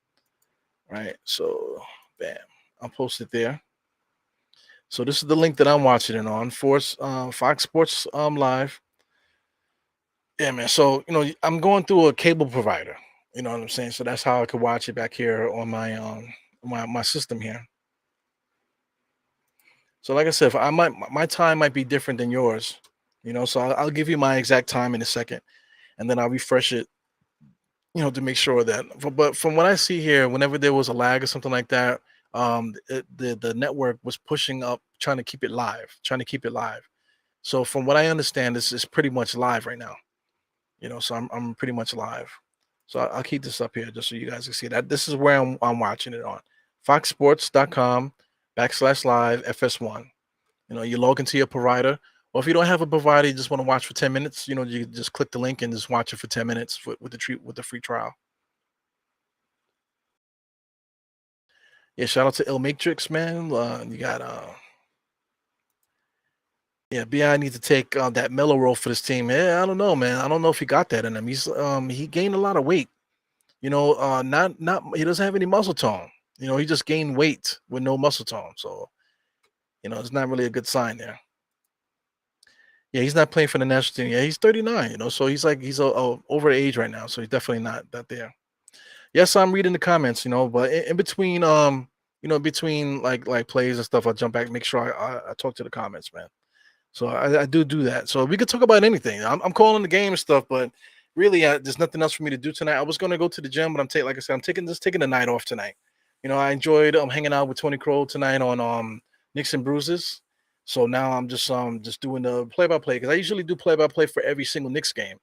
Right. So bam, I'll post it there. So this is the link that I'm watching it on for Fox Sports Live. Yeah, man. So I'm going through a cable provider. You know what I'm saying? So that's how I could watch it back here on my system here. So like I said, my time might be different than yours. So I'll give you my exact time in a second, and then I'll refresh it. To make sure that. But from what I see here, whenever there was a lag or something like that, the network was pushing up, trying to keep it live. So from what I understand, this is pretty much live right now. So I'm pretty much live. So I'll keep this up here just so you guys can see that. This is where I'm watching it on foxsports.com/live FS1. You log into your provider, or if you don't have a provider, you just want to watch for 10 minutes. You just click the link and just watch it for 10 minutes with the free trial. Yeah, shout out to Il Matrix, man. You got yeah, Bi needs to take that mellow role for this team. Yeah, I don't know, man. I don't know if he got that in him. He gained a lot of weight. Not he doesn't have any muscle tone. He just gained weight with no muscle tone. So it's not really a good sign there. Yeah, he's not playing for the national team. Yeah, he's 39. So he's over age right now. So he's definitely not there. Yes, I'm reading the comments. But in between between like plays and stuff, I'll jump back, make sure I talk to the comments, man. So I do that. So we could talk about anything. I'm calling the game and stuff, but really, there's nothing else for me to do tonight. I was going to go to the gym, but like I said, I'm taking the night off tonight. I enjoyed hanging out with Tony Crow tonight on Nicks and Bruises. So now I'm just doing the play-by-play because I usually do play-by-play for every single Knicks game.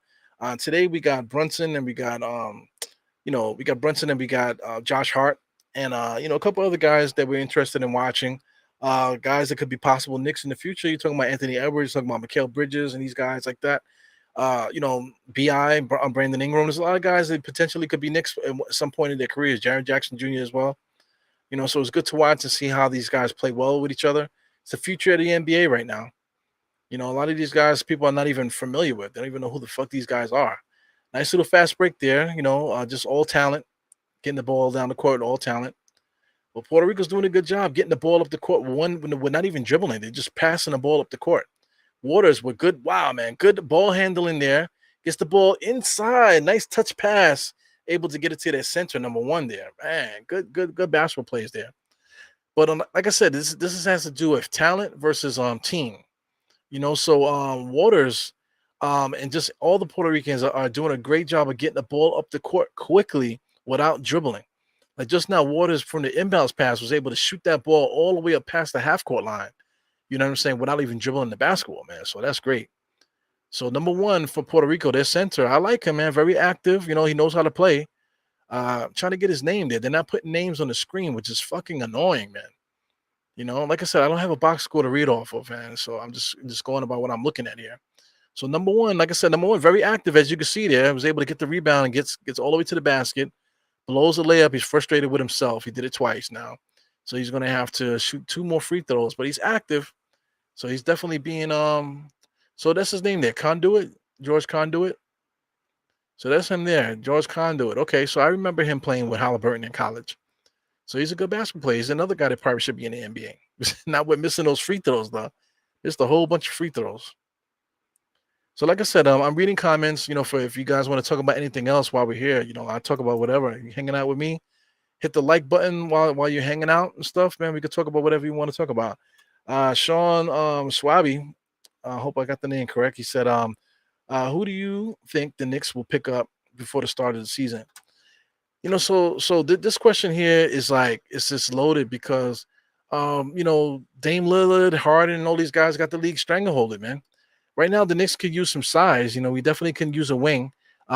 Today we got Brunson and we got Brunson and we got Josh Hart and a couple other guys that we're interested in watching. Guys that could be possible Knicks in the future. You're talking about Anthony Edwards, you're talking about Mikal Bridges and these guys like that. BI, Brandon Ingram. There's a lot of guys that potentially could be Knicks at some point in their careers. Jared Jackson Jr. as well. So it's good to watch and see how these guys play well with each other. It's the future of the NBA right now. A lot of these guys people are not even familiar with. They don't even know who the fuck these guys are. Nice little fast break there. Just all talent, getting the ball down the court, all talent. Well, Puerto Rico's doing a good job getting the ball up the court. One, when we're not even dribbling, they're just passing the ball up the court. Waters with good, wow, man, good ball handling there. Gets the ball inside, nice touch pass, able to get it to their center, number one there. Man, good basketball plays there. But like I said, has to do with talent versus team. So Waters and just all the Puerto Ricans are doing a great job of getting the ball up the court quickly without dribbling. Like just now, Waters from the inbounds pass was able to shoot that ball all the way up past the half court line. You know what I'm saying? Without even dribbling the basketball, man. So that's great. So number one for Puerto Rico, their center. I like him, man. Very active. He knows how to play. Trying to get his name there. They're not putting names on the screen, which is fucking annoying, man. Like I said, I don't have a box score to read off of, man. So I'm just going about what I'm looking at here. So number one, like I said, number one, very active, as you can see there. Was able to get the rebound and gets all the way to the basket, blows the layup. He's frustrated with himself. He did it twice now. So he's gonna have to shoot 2 more free throws, but he's active. So he's definitely being so that's his name there, Conduit, George Conduit. So that's him there, George Conduit. Okay, so I remember him playing with Halliburton in college. So he's a good basketball player. He's another guy that probably should be in the NBA. Not with missing those free throws though. Just a whole bunch of free throws. So like I said, I'm reading comments. For if you guys want to talk about anything else while we're here, I talk about whatever. You hanging out with me, hit the like button while you're hanging out and stuff, man. We could talk about whatever you want to talk about. Sean Swaby, I hope I got the name correct. He said, who do you think the Knicks will pick up before the start of the season? This question here is like it's just loaded because Dame Lillard, Harden, and all these guys got the league strangleholded, man. Right now, the Knicks could use some size. We definitely can use a wing.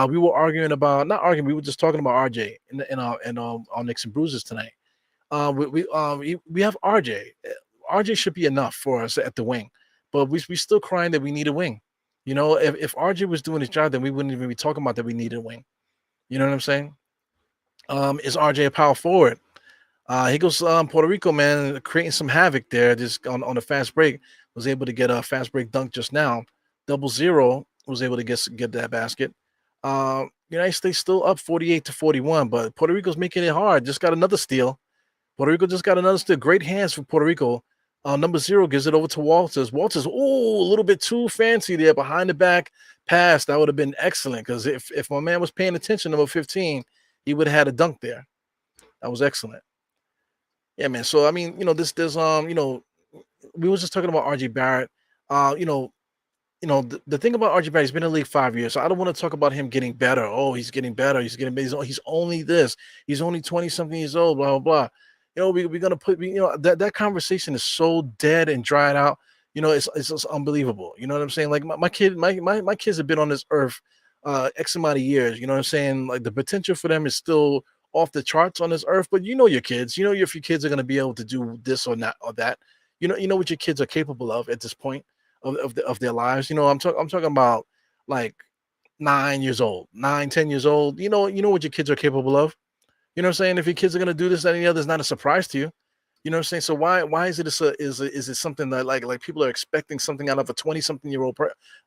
We were arguing about not arguing. We were just talking about RJ in our Knicks and Bruises tonight. We have RJ. RJ should be enough for us at the wing, but we still crying that we need a wing. If RJ was doing his job, then we wouldn't even be talking about that we needed a wing. You know what I'm saying? Is RJ a power forward? He goes Puerto Rico, man, creating some havoc there. Just on a fast break, was able to get a fast break dunk just now. 0-0 was able to get that basket. United States still up 48-41, but Puerto Rico's making it hard. Just got another steal. Puerto Rico just got another steal. Great hands for Puerto Rico. Number 0 gives it over to Walters. Walters, a little bit too fancy there behind the back pass. That would have been excellent because if my man was paying attention, number 15, he would have had a dunk there. That was excellent. Yeah, man. So I mean, there's we were just talking about RJ Barrett. The thing about RJ Barrett, he's been in the league 5 years, so I don't want to talk about him getting better. Oh, he's getting better. He's only this. He's only 20 something years old. Blah blah blah. We're gonna put that conversation is so dead and dried out. It's just unbelievable. You know what I'm saying? Like my kids have been on this earth X amount of years. You know what I'm saying? Like the potential for them is still off the charts on this earth. But your kids. If your kids are gonna be able to do this or not or that. You know what your kids are capable of at this point of their lives. I'm talking about like 9 years old, 10 years old. You know what your kids are capable of. You know what I'm saying? If your kids are gonna do this and any other, it's not a surprise to you. You know what I'm saying? So why is it something that like people are expecting something out of a 20-something-year-old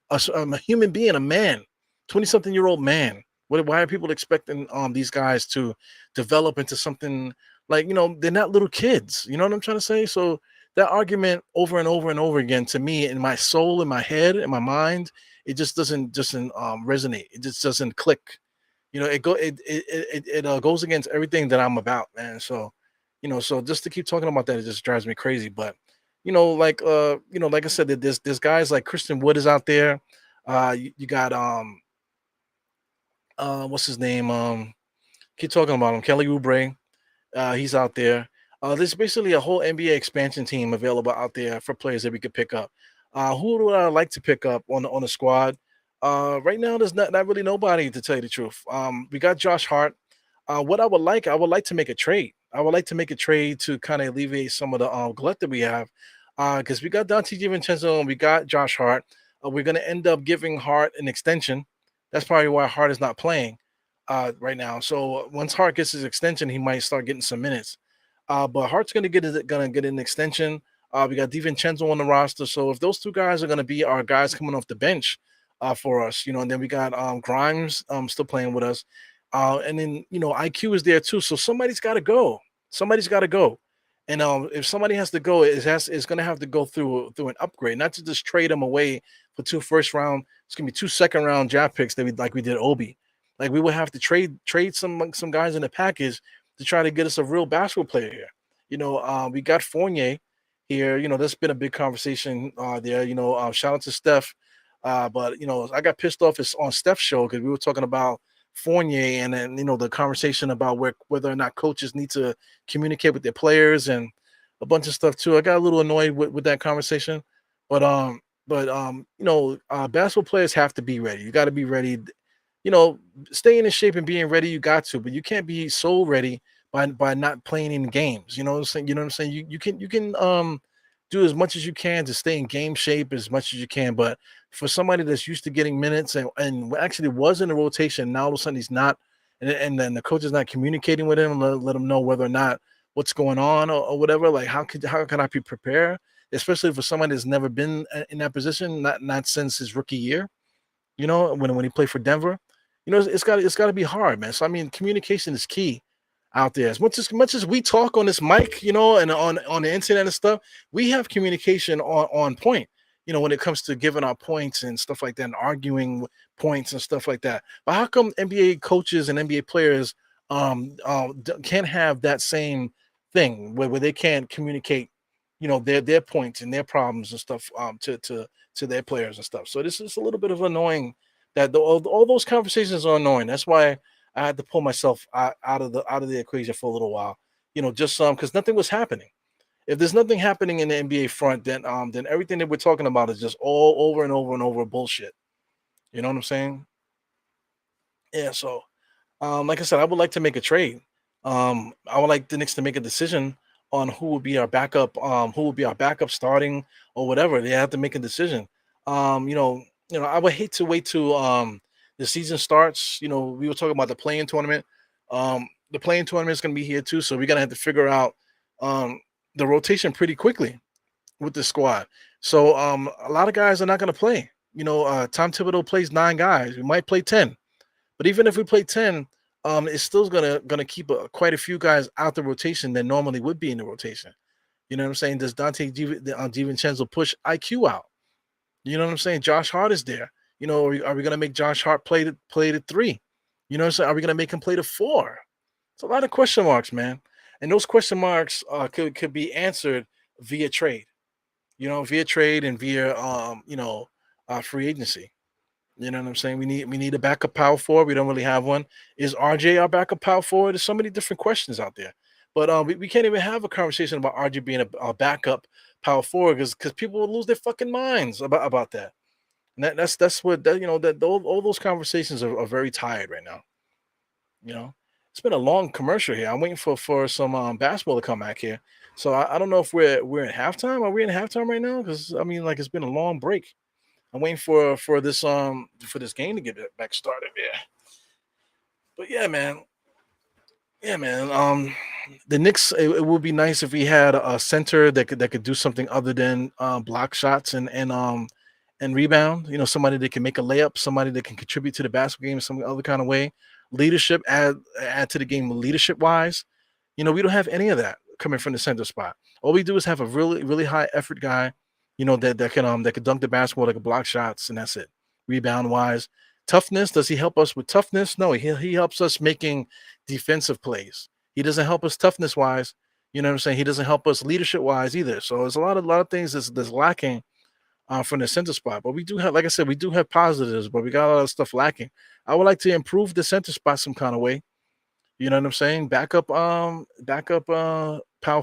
a human being, a man, 20-something-year-old man? Why are people expecting these guys to develop into something like they're not little kids? You know what I'm trying to say? So that argument over and over and over again to me in my soul, in my head, in my mind, it just doesn't resonate. It just doesn't click. It goes against everything that I'm about, man. So, so just to keep talking about that, it just drives me crazy. But, like I said, there's guys like Christian Wood is out there. You got what's his name? Keep talking about him, Kelly Oubre. He's out there. There's basically a whole NBA expansion team available out there for players that we could pick up. Who would I like to pick up on the squad? Right now, there's not really nobody, to tell you the truth. We got Josh Hart. What I would like to make a trade. I would like to make a trade to kind of alleviate some of the glut that we have, because we got Dante DiVincenzo and we got Josh Hart. We're going to end up giving Hart an extension. That's probably why Hart is not playing right now. So once Hart gets his extension, he might start getting some minutes. But Hart's going to get an extension. We got DiVincenzo on the roster. So if those two guys are going to be our guys coming off the bench for us, and then we got Grimes still playing with us. And then, IQ is there too. So somebody's got to go. Somebody's got to go. And if somebody has to go, it's going to have to go through an upgrade, not to just trade them away for 2 first round. It's going to be 2 second round draft picks that we did Obi. Like we would have to trade some guys in the package to try to get us a real basketball player here. We got Fournier here. That's been a big conversation there. Shout out to Steph. But I got pissed off on Steph's show because we were talking about Fournier and then the conversation about whether or not coaches need to communicate with their players and a bunch of stuff too. I got a little annoyed with that conversation, but basketball players have to be ready. You got to be ready. Staying in shape and being ready, you got to, but you can't be so ready by not playing in games. You know what I'm saying? You know what I'm saying? You can do as much as you can to stay in game shape as much as you can. But for somebody that's used to getting minutes and actually was in the rotation, now all of a sudden he's not, and then the coach is not communicating with him, let him know whether or not what's going on or whatever. Like how can I be prepared, especially for somebody that's never been in that position, not since his rookie year. When he played for Denver, it's got to be hard, man. So I mean, communication is key out there. As much as we talk on this mic, and on the internet and stuff, we have communication on point. When it comes to giving our points and stuff like that, and arguing points and stuff like that. But how come NBA coaches and NBA players can't have that same thing where they can't communicate, their points and their problems and stuff to their players and stuff. So this is a little bit of annoying that all those conversations are annoying. That's why I had to pull myself out of the equation for a little while, just because nothing was happening. If there's nothing happening in the NBA front, then everything that we're talking about is just all over and over and over bullshit. You know what I'm saying? Yeah. So, like I said, I would like to make a trade. I would like the Knicks to make a decision on who will be our backup starting or whatever. They have to make a decision. I would hate to wait till the season starts. We were talking about the playing tournament. The playing tournament is going to be here too, so we're gonna have to figure out the rotation pretty quickly with the squad. So a lot of guys are not going to play. Tom Thibodeau plays 9 guys. We might play 10, but even if we play 10, it's still gonna keep quite a few guys out the rotation that normally would be in the rotation. You know what I'm saying? Does DiVincenzo push IQ out? You know what I'm saying? Josh Hart is there. Are we gonna make Josh Hart play the 3? You know what I'm saying? Are we gonna make him play the 4? It's a lot of question marks, man. And those question marks could be answered via trade. Via trade and via free agency. You know what I'm saying? We need a backup power forward. We don't really have one. Is RJ our backup power forward? There's so many different questions out there. But we can't even have a conversation about RJ being a backup power forward because people will lose their fucking minds about that. And that's what that all those conversations are very tired right now. It's been a long commercial here. I'm waiting for some basketball to come back here. So I don't know if we're in halftime. Are we in halftime right now? Because I mean, like it's been a long break. I'm waiting for this game to get back started. Yeah, but yeah, man. Yeah, man. The Knicks. It would be nice if we had a center that could do something other than block shots and rebound. Somebody that can make a layup, somebody that can contribute to the basketball game in some other kind of way. Leadership, add to the game leadership wise. We don't have any of that coming from the center spot. All we do is have a really really high effort guy. That can dunk the basketball, that can block shots, and that's it. Rebound wise, toughness. Does he help us with toughness? No, he helps us making defensive plays. He doesn't help us toughness wise. You know what I'm saying? He doesn't help us leadership wise either. So there's a lot of things that's lacking from the center spot. But we do have, like I said, we do have positives, but we got a lot of stuff lacking. I would like to improve the center spot some kind of way. You know what I'm saying? Backup power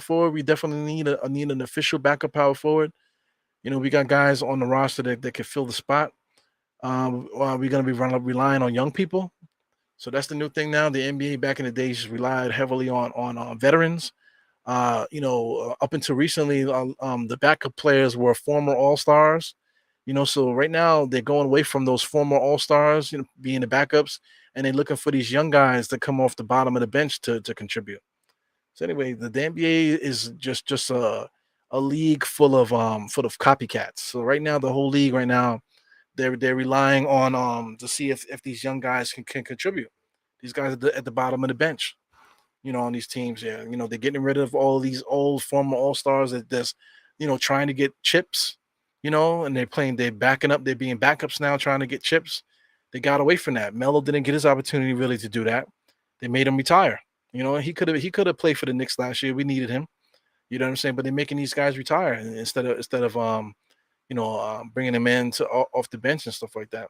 forward. We definitely need an official backup power forward. We got guys on the roster that can fill the spot. We're going to be relying on young people. So that's the new thing now. The NBA back in the days just relied heavily on veterans. Up until recently, the backup players were former All-Stars. So right now they're going away from those former All-Stars, being the backups, and they're looking for these young guys to come off the bottom of the bench to contribute. So anyway, the NBA is just a league full of copycats. So right now, the whole league right now, they're relying on to see if these young guys can contribute. These guys at the bottom of the bench, on these teams. Yeah, they're getting rid of all these old former all stars that that's trying to get chips. And they're backing up. They're being backups now, trying to get chips. They got away from that. Melo didn't get his opportunity really to do that. They made him retire. He could have played for the Knicks last year. We needed him. You know what I'm saying? But they're making these guys retire instead of bringing them in to off the bench and stuff like that.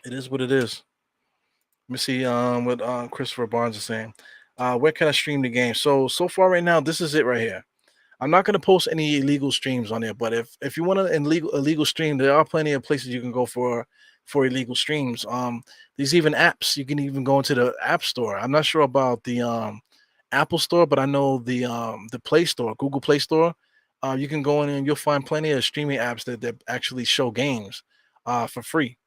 It is what it is. Let me see what Christopher Barnes is saying. Where can I stream the game? So far right now, this is it right here. I'm not gonna post any illegal streams on there, but if you want an illegal stream, there are plenty of places you can go for illegal streams. There's even apps. You can even go into the App Store. I'm not sure about the Apple Store, but I know the Play Store, Google Play Store. You can go in and you'll find plenty of streaming apps that actually show games for free.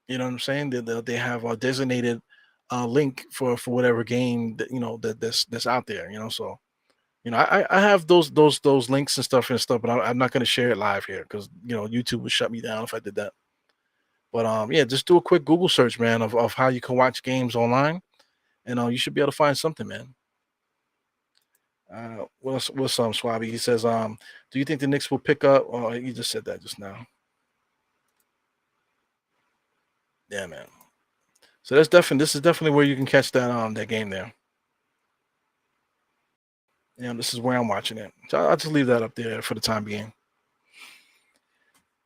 You know what I'm saying? They have a designated link for whatever game that's out there. So I have those links and stuff, but I'm not going to share it live here because YouTube would shut me down if I did that. But yeah, just do a quick Google search, man, of how you can watch games online, and you should be able to find something, man. What's Swabby? He says, do you think the Knicks will pick up? Oh, you just said that just now. Yeah, man. So this is definitely where you can catch that game there. Yeah, this is where I'm watching it. So I'll just leave that up there for the time being.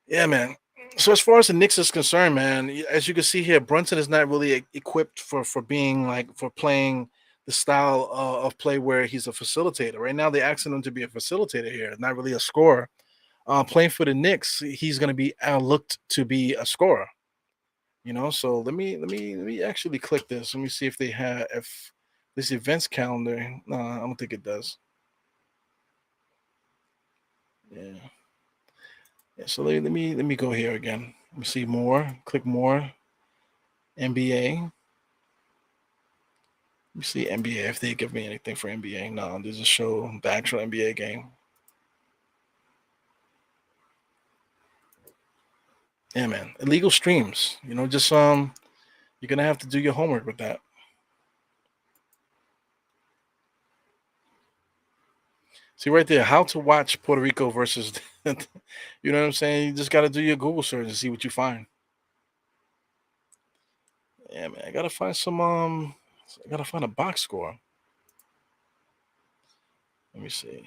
Yeah, man. So as far as the Knicks is concerned, man, as you can see here, Brunson is not really equipped for being like for playing the style of play where he's a facilitator. Right now, they're asking him to be a facilitator here, not really a scorer. Playing for the Knicks, he's going to be looked to be a scorer. So let me actually click this. Let me see if they have if this events calendar. No, I don't think it does. Yeah. Yeah, so let me go here again. Let me see more. Click more. NBA. Let me see NBA if they give me anything for NBA. No, there's a show the actual NBA game. Yeah, man. Illegal streams. Just you're gonna have to do your homework with that. See right there, how to watch Puerto Rico versus you know what I'm saying? You just gotta do your Google search and see what you find. Yeah, man. I gotta find a box score. Let me see.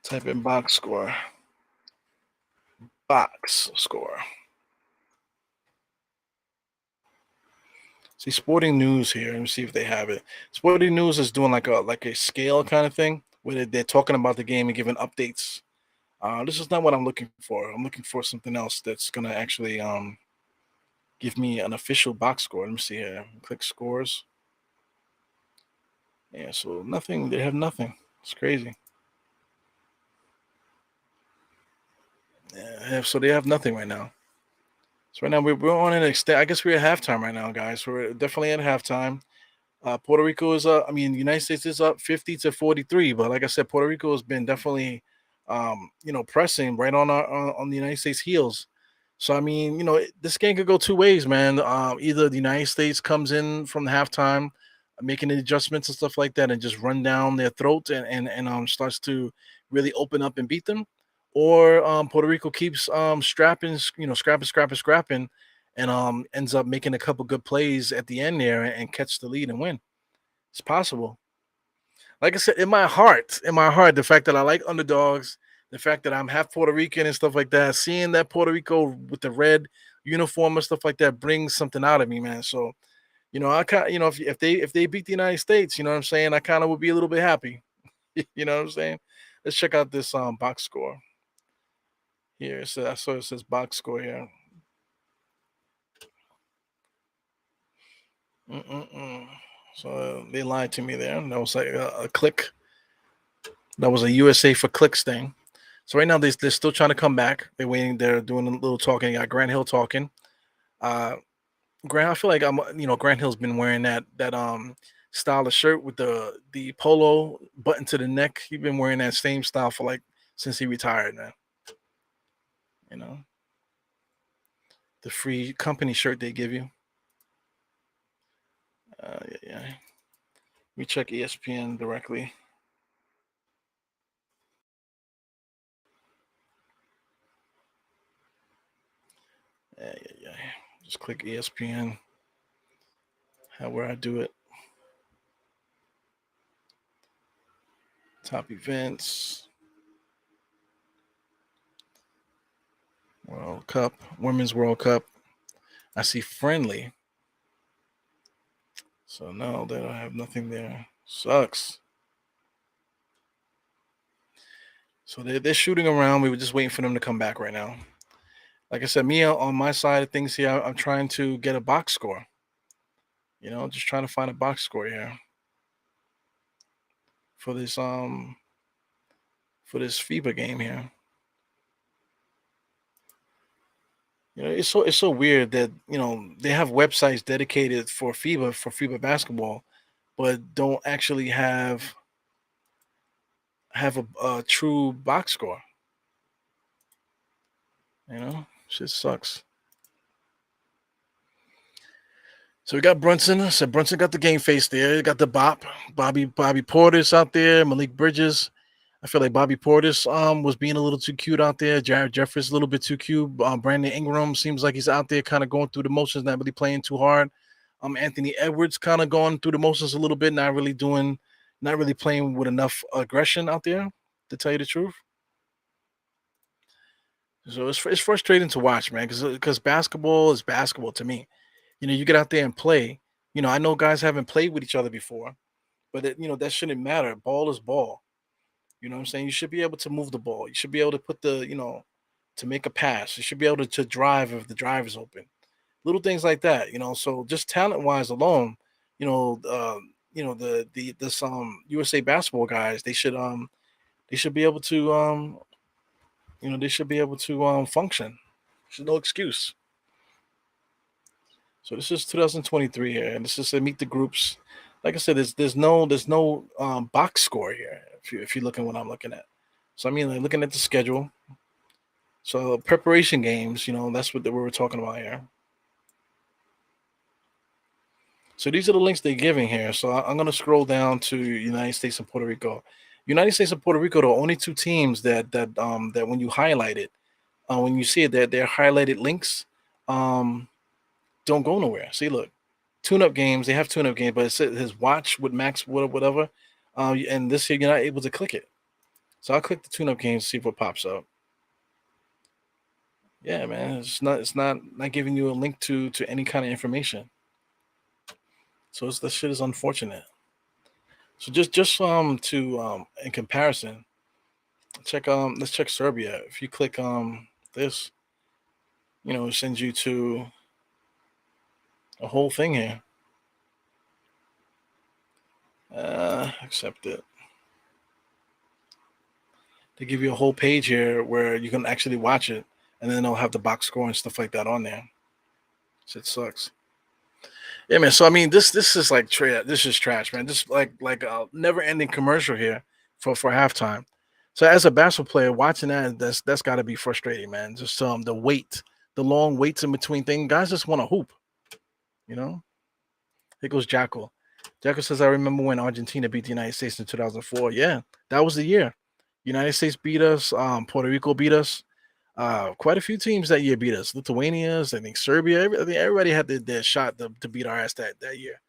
Type in box score. Box score. See Sporting News here. Let me see if they have it. Sporting News is doing like a scale kind of thing where they're talking about the game and giving updates. This is not what I'm looking for. I'm looking for something else that's gonna actually give me an official box score. Let me see here. Click scores. Yeah, so nothing. They have nothing. It's crazy. Yeah, so they have nothing right now. So right now we're on an extent. I guess we're at halftime right now, guys. We're definitely at halftime. Puerto Rico is up. I mean, the United States is up 50-43. But like I said, Puerto Rico has been definitely, pressing right on the United States heels. So I mean, this game could go two ways, man. Either the United States comes in from the halftime, making the adjustments and stuff like that, and just run down their throat and starts to really open up and beat them, or Puerto Rico keeps strapping, scrapping, and ends up making a couple good plays at the end there and catch the lead and win. It's possible. Like I said, in my heart, the fact that I like underdogs, the fact that I'm half Puerto Rican and stuff like that, seeing that Puerto Rico with the red uniform and stuff like that brings something out of me, man. So, I kind if they beat the United States, you know what I'm saying, I kind of would be a little bit happy. You know what I'm saying? Let's check out this box score here. So I saw it says box score here. Mm-mm-mm. So they lied to me there. That was like a click. That was a USA for clicks thing. So right now they're still trying to come back. They're waiting. They're doing a little talking. You got Grant Hill talking. Uh, Grant, I feel like Grant Hill's been wearing that style of shirt with the polo button to the neck. He's been wearing that same style for like since he retired, man. You know, the free company shirt they give you. Yeah, yeah. We check ESPN directly. Yeah, yeah, yeah. Just click ESPN. How where I do it. Top events. World Cup. Women's World Cup. I see friendly. So no, they don't have nothing there. Sucks. So they're shooting around. We were just waiting for them to come back right now. Like I said, me on my side of things here, I'm trying to get a box score. Just trying to find a box score here for this Fiba game here. It's so weird that they have websites dedicated for FIBA basketball, but don't actually have a true box score. Shit sucks. So we got Brunson. So Brunson got the game face there. He got the Bobby Portis out there. Malik Bridges. I feel like Bobby Portis was being a little too cute out there. Jared Jeffries a little bit too cute. Brandon Ingram seems like he's out there kind of going through the motions, not really playing too hard. Anthony Edwards kind of going through the motions a little bit, not really playing with enough aggression out there, to tell you the truth. So it's frustrating to watch, man, because basketball is basketball to me. You get out there and play. I know guys haven't played with each other before, but that shouldn't matter. Ball is ball. You know what I'm saying? You should be able to move the ball. You should be able to to make a pass. You should be able to drive if the drive is open. Little things like that. So just talent wise alone, the this USA basketball guys, they should be able to function. There's no excuse. So this is 2023 here, and this is to meet the groups. Like I said, there's no box score here. If you're looking what I'm looking at, so I mean, like looking at the schedule. So preparation games, that's what we were talking about here. So these are the links they're giving here. So I'm gonna scroll down to United States and Puerto Rico. United States and Puerto Rico are the only two teams that when you highlight it, when you see it, that they're highlighted links, um, don't go nowhere. See, look, tune-up games. They have tune-up games, but it says his watch with max whatever. And this here you're not able to click it. So I'll click the tune-up games to see what pops up. Yeah, man, it's not giving you a link to any kind of information. So the shit is unfortunate. So just to in comparison, let's check Serbia. If you click this, it sends you to a whole thing here. Accept it. They give you a whole page here where you can actually watch it, and then they'll have the box score and stuff like that on there. Shit sucks. Yeah, man. So I mean, this is like this is trash, man. This is like a never ending commercial here for halftime. So as a basketball player, watching that's got to be frustrating, man. Just the long waits in between things. Guys just want to hoop, you know. Here goes Jackal. Jackal says, "I remember when Argentina beat the United States in 2004. Yeah, that was the year. United States beat us. Puerto Rico beat us. Quite a few teams that year beat us. Lithuanians, I think Serbia. I think everybody had their shot to beat our ass that year.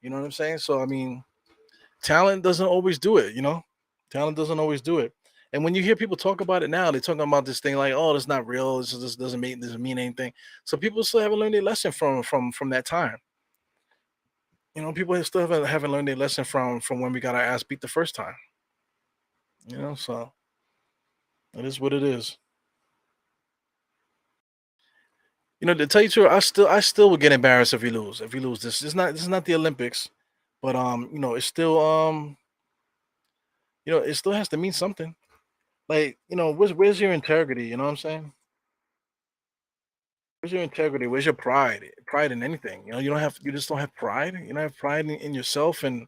You know what I'm saying? So I mean, talent doesn't always do it. Talent doesn't always do it. And when you hear people talk about it now, they're talking about this thing like, "Oh, it's not real. This doesn't mean anything." So people still haven't learned their lesson from that time. People still haven't learned their lesson from when we got our ass beat the first time. So it is what it is. To tell you the truth, I still would get embarrassed if we lose. If we lose this is not the Olympics, but it's still it still has to mean something. Like, where's your integrity? You know what I'm saying? Where's your integrity? Where's your pride? Pride in anything. You know, you just don't have pride. You don't have pride in yourself and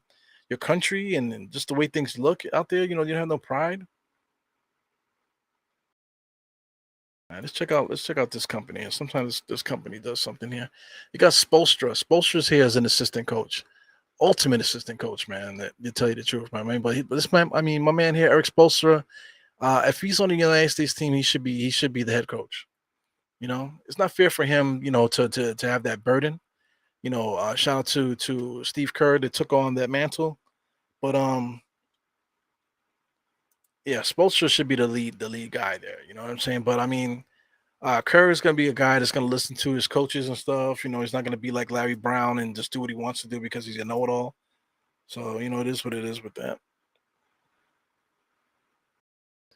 your country and just the way things look out there. You know, you don't have no pride. All right, let's check out this company. And sometimes this company does something here. You got Spolstra. Spolstra's here as an assistant coach. Ultimate assistant coach, man. That to tell you the truth, my man. But this man, I mean, my man here, Eric Spolstra. If he's on the United States team, he should be the head coach. You know, it's not fair for him, you know, to have that burden. You know, shout out to Steve Kerr that took on that mantle. But yeah, Spoelstra should be the lead guy there. You know what I'm saying? But I mean, Kerr is going to be a guy that's going to listen to his coaches and stuff. You know, he's not going to be like Larry Brown and just do what he wants to do because he's a know-it-all. So you know, it is what it is with that.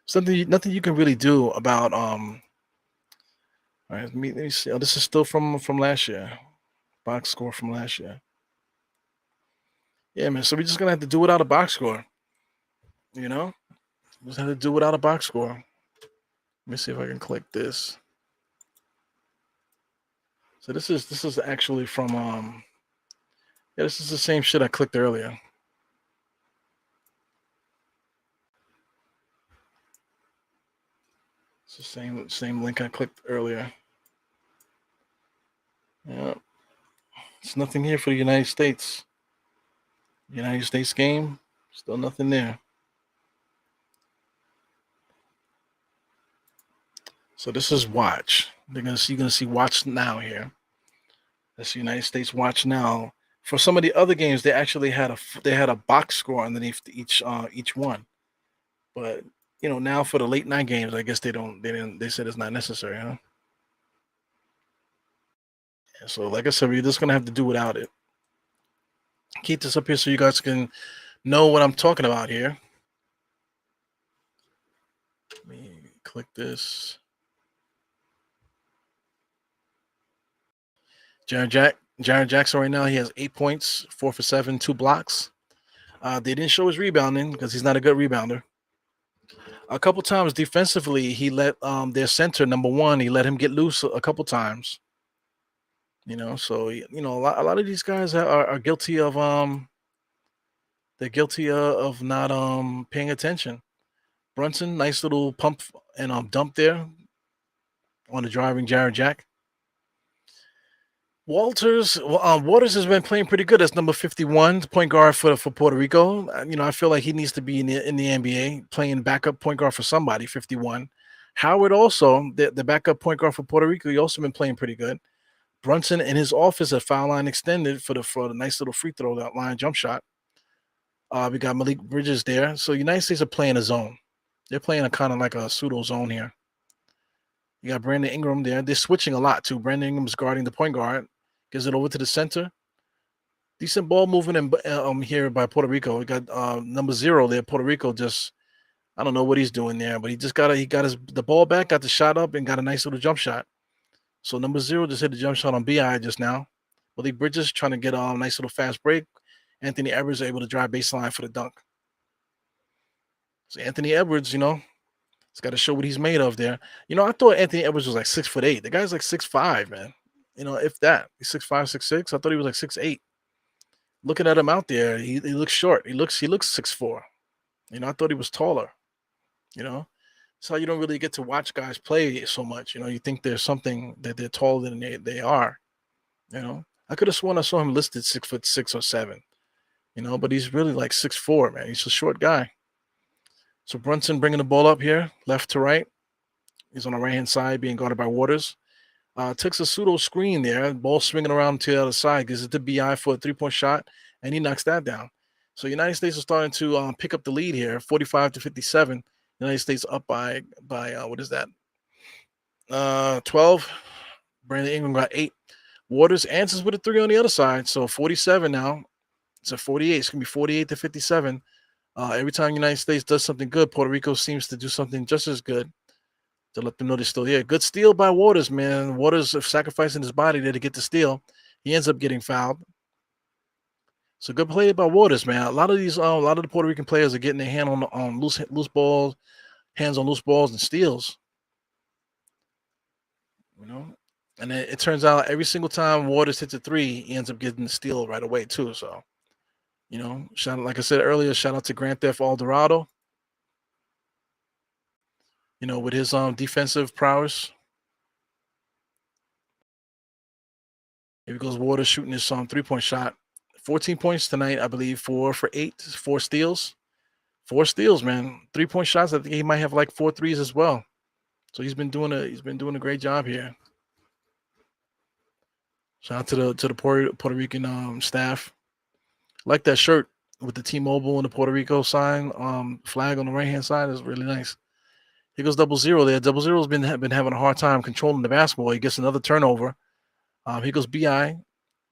Something nothing you can really do about. All right, let me see. Oh, this is still from last year. Box score from last year. Yeah, man. So we're just gonna have to do without a box score. You know, just have to do without a box score. Let me see if I can click this. So this is actually from yeah, this is the same shit I clicked earlier. It's the same link I clicked earlier. Yeah, it's nothing here for the United States. United States game, still nothing there. So this is watch. You're gonna see watch now here. That's the United States watch now. For some of the other games, they had a box score underneath each one. But you know, now for the late night games, I guess they said it's not necessary, huh? And so like I said, we're just gonna have to do without it. Keep this up here so you guys can know what I'm talking about here. Let me click this. Jared Jackson right now, he has 8 points, 4 for 7, 2 blocks. They didn't show his rebounding because he's not a good rebounder. A couple times defensively, he let their center number one, he let him get loose a couple times. You know, so you know a lot of these guys are guilty of they're guilty of not paying attention. Brunson, nice little pump and dump there on the driving Jared Jack. Waters has been playing pretty good as number 51 point guard for Puerto Rico. You know, I feel like he needs to be in the NBA playing backup point guard for somebody. 51. Howard also the backup point guard for Puerto Rico. He also been playing pretty good. Brunson in his office at foul line extended for the nice little free throw that line jump shot. We got Malik Bridges there. So United States are playing a zone. They're playing a kind of like a pseudo zone here. You got Brandon Ingram there. They're switching a lot too. Brandon Ingram's guarding the point guard. Gives it over to the center. Decent ball movement here by Puerto Rico. We got number 0 there. Puerto Rico just I don't know what he's doing there, but he got the ball back, got the shot up, and got a nice little jump shot. So number 0 just hit the jump shot on BI just now. Malik Bridges trying to get a nice little fast break. Anthony Edwards able to drive baseline for the dunk. So Anthony Edwards, you know, he's got to show what he's made of there. You know, I thought Anthony Edwards was like 6'8". The guy's like 6'5", man. You know, if that. He's 6'5", 6'6". I thought he was like 6'8". Looking at him out there, he looks short. He looks 6'4". You know, I thought he was taller. You know, that's how you don't really get to watch guys play so much. You know, you think there's something that they're taller than they are. You know, I could have sworn I saw him listed 6'6" or 7. You know, but he's really like 6'4", man. He's a short guy. So Brunson bringing the ball up here, left to right. He's on the right-hand side being guarded by Waters. Takes a pseudo screen there, ball swinging around to the other side, gives it to BI for a 3-point shot, and he knocks that down. So United States is starting to pick up the lead here, 45-57. United States up by what is that? 12. Brandon Ingram got 8. Waters answers with a 3 on the other side, so 47 now. It's a 48. It's gonna be 48-57. Every time United States does something good, Puerto Rico seems to do something just as good to let them know they're still here. Good steal by Waters, man. Waters sacrificing his body there to get the steal. He ends up getting fouled. So good play by Waters, man. A lot of the Puerto Rican players are getting their hand on loose balls, hands on loose balls and steals. You know, And it turns out every single time Waters hits a three, he ends up getting the steal right away too. So shout out, like I said earlier, shout out to Grand Theft Eldorado. With his defensive prowess. Here goes Waters shooting his 3-point shot. 14 points tonight, I believe. 4 for 8, 4 steals. 4 steals, man. 3-point shots. I think he might have like 4 threes as well. So he's been doing a great job here. Shout out to the Puerto Rican staff. I like that shirt with the T-Mobile and the Puerto Rico sign flag on the right hand side is really nice. Here goes 00 there. 00's been having a hard time controlling the basketball. He gets another turnover. Here goes Bi.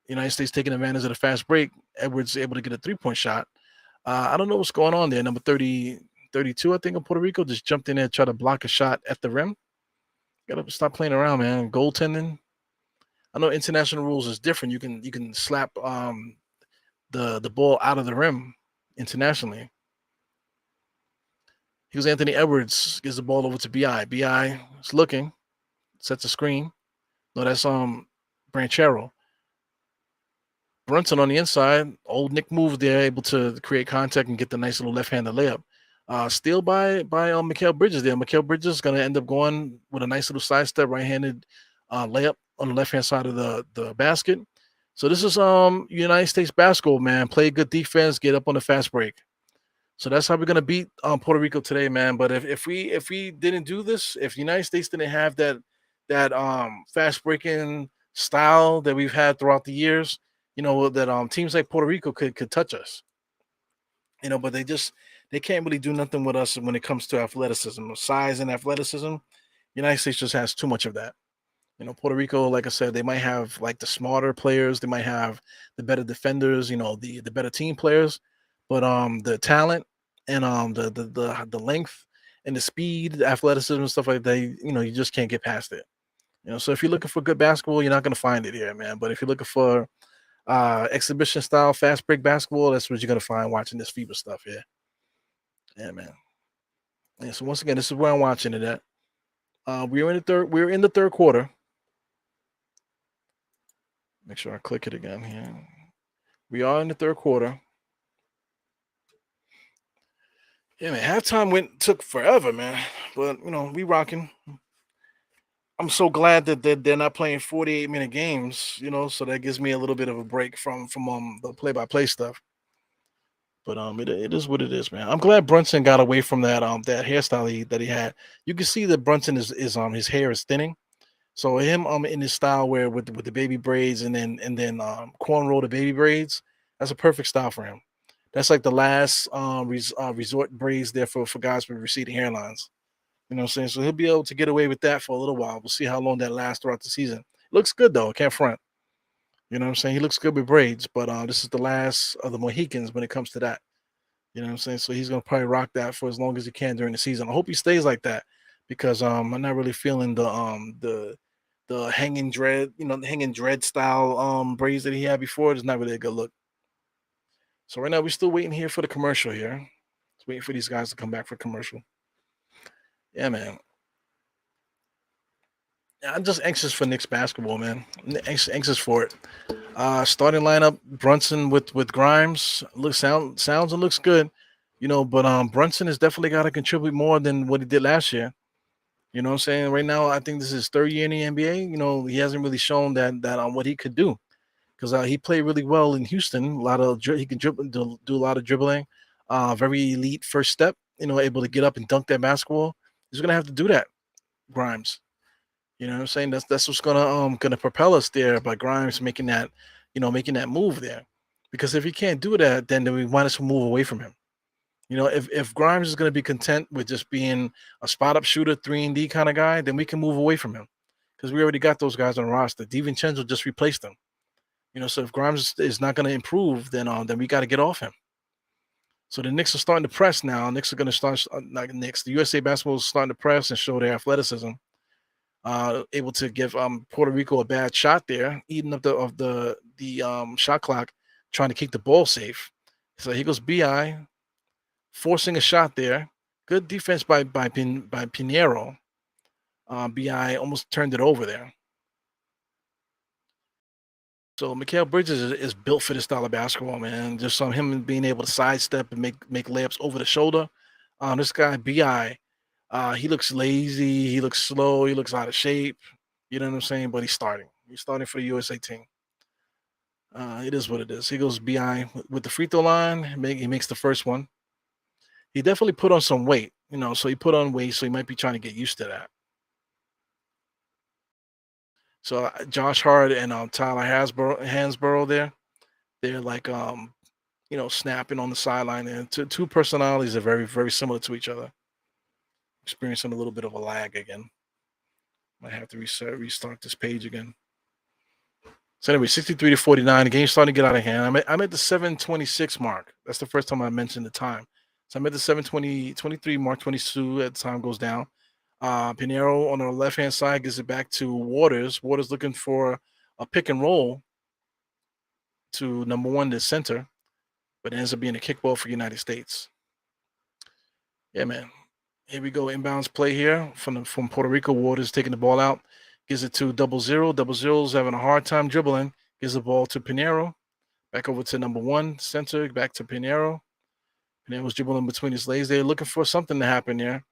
United States taking advantage of the fast break. Edwards able to get a 3-point shot. I don't know what's going on there. Number 30, 32, I think, of Puerto Rico just jumped in there and tried to block a shot at the rim. Gotta stop playing around, man. Goaltending. I know international rules is different. You can slap the ball out of the rim internationally. Here's Anthony Edwards, gives the ball over to Bi. Bi is looking, sets a screen. No, that's Branchero. Brunson on the inside. Old Nick move there, able to create contact and get the nice little left-handed layup. Steal by Mikal Bridges there. Mikal Bridges is going to end up going with a nice little sidestep right-handed layup on the left-hand side of the basket. So this is United States basketball, man. Play good defense, get up on the fast break. So that's how we're going to beat Puerto Rico today, man. But if we didn't do this, if the United States didn't have that fast breaking style that we've had throughout the years, that teams like Puerto Rico could touch us. But they can't really do nothing with us when it comes to athleticism, size and athleticism. United States just has too much of that. Puerto Rico, like I said, they might have like the smarter players, they might have the better defenders, the better team players, but the talent and the length and the speed, the athleticism and stuff like that, you just can't get past it. So if you're looking for good basketball, you're not going to find it here, man. But if you're looking for exhibition style fast break basketball, that's what you're going to find watching this FIBA stuff here. Yeah, man. Yeah, so once again, this is where I'm watching it at. We're in the third quarter. Make sure I click it again here. We are in the third quarter. Yeah, man. Halftime took forever, man. But we rocking. I'm so glad that they're not playing 48-minute games, so that gives me a little bit of a break from the play-by-play stuff. But it is what it is, man. I'm glad Brunson got away from that hairstyle that he had. You can see that Brunson is his hair is thinning. So him in his style where with the baby braids and then cornrow the baby braids, that's a perfect style for him. That's like the last resort braids there for guys with receding hairlines. You know what I'm saying? So he'll be able to get away with that for a little while. We'll see how long that lasts throughout the season. Looks good though, can't front. You know what I'm saying? He looks good with braids, but this is the last of the Mohicans when it comes to that. You know what I'm saying? So he's gonna probably rock that for as long as he can during the season. I hope he stays like that because I'm not really feeling the hanging dread, the hanging dread style braids that he had before. It's not really a good look. So right now we're still waiting here for the commercial here. Just waiting for these guys to come back for commercial. Yeah, man. I'm just anxious for Knicks basketball, man. Anxious for it. Starting lineup: Brunson with Grimes. Sounds and looks good, But Brunson has definitely got to contribute more than what he did last year. You know what I'm saying? Right now, I think this is his third year in the NBA. He hasn't really shown that what he could do because he played really well in Houston. He can do a lot of dribbling. Very elite first step. Able to get up and dunk that basketball. He's gonna have to do that, Grimes. You know what I'm saying? That's what's gonna propel us there by Grimes making that move there. Because if he can't do that, then we might as well move away from him. If Grimes is gonna be content with just being a spot up shooter, 3-and-D kind of guy, then we can move away from him. Because we already got those guys on the roster. DiVincenzo just replaced them. So if Grimes is not gonna improve, then we gotta get off him. So the Knicks are starting to press now. Knicks are gonna start The USA basketball is starting to press and show their athleticism. Able to give Puerto Rico a bad shot there, eating up the shot clock, trying to keep the ball safe. So here goes Bi, forcing a shot there. Good defense by Pinheiro. Bi almost turned it over there. So Mikal Bridges is built for this style of basketball, man. Just on him being able to sidestep and make layups over the shoulder. This guy Bi, he looks lazy, he looks slow, he looks out of shape. You know what I'm saying? But he's starting. He's starting for the USA team. It is what it is. He goes Bi with the free throw line. He makes the first one. He definitely put on some weight, so he put on weight, so he might be trying to get used to that. So Josh Hart and Tyler Hansborough there, they're like snapping on the sideline, and two personalities are very, very similar to each other. Experiencing a little bit of a lag again. Might have to restart this page again. So anyway, 63-49. The game's starting to get out of hand. I'm at the 7:26 mark. That's the first time I mentioned the time. So I'm at the 7:23 mark, 22 as the time goes down. Pinheiro on the left-hand side gives it back to Waters. Waters looking for a pick and roll to number one, the center, but it ends up being a kickball for United States. Yeah, man. Here we go. Inbounds play here from Puerto Rico. Waters taking the ball out. Gives it to 00. 00's having a hard time dribbling. Gives the ball to Pinheiro. Back over to number one, center. Back to Pinheiro. Pinheiro's dribbling between his legs. They're looking for something to happen there.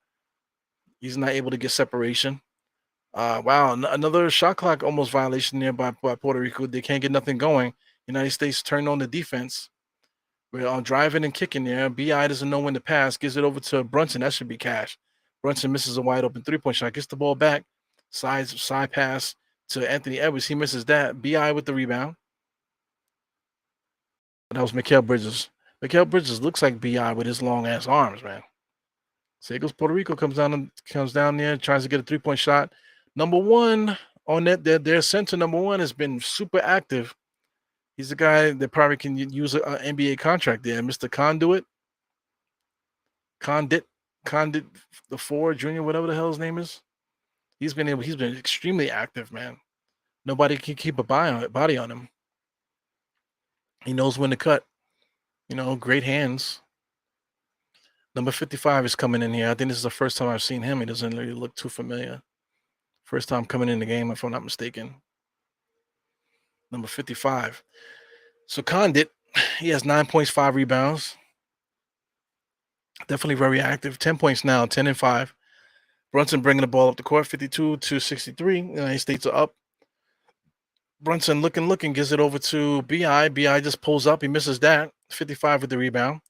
He's not able to get separation. Wow, another shot clock almost violation there by Puerto Rico. They can't get nothing going. United States turned on the defense. We're driving and kicking there. Bi doesn't know when to pass. Gives it over to Brunson. That should be cash. Brunson misses a wide open three-point shot. Gets the ball back. Side pass to Anthony Edwards. He misses that. Bi with the rebound. That was Mikal Bridges. Mikal Bridges looks like Bi with his long ass arms, man. So here goes Puerto Rico. Comes down there. Tries to get a three-point shot. Number one on that. Their center number one has been super active. He's the guy that probably can use an NBA contract there, Mr. Condit, the four junior, whatever the hell his name is. He's been extremely active, man. Nobody can keep a body on him. He knows when to cut. Great hands. Number 55 is coming in here. I think this is the first time I've seen him. He doesn't really look too familiar. First time coming in the game, if I'm not mistaken. Number 55. So Condit, he has 9 points, 5 rebounds. Definitely very active. 10 points now, 10 and 5. Brunson bringing the ball up the court, 52-63. United States are up. Brunson looking, gives it over to Bi. Bi just pulls up. He misses that. 55 with the rebound.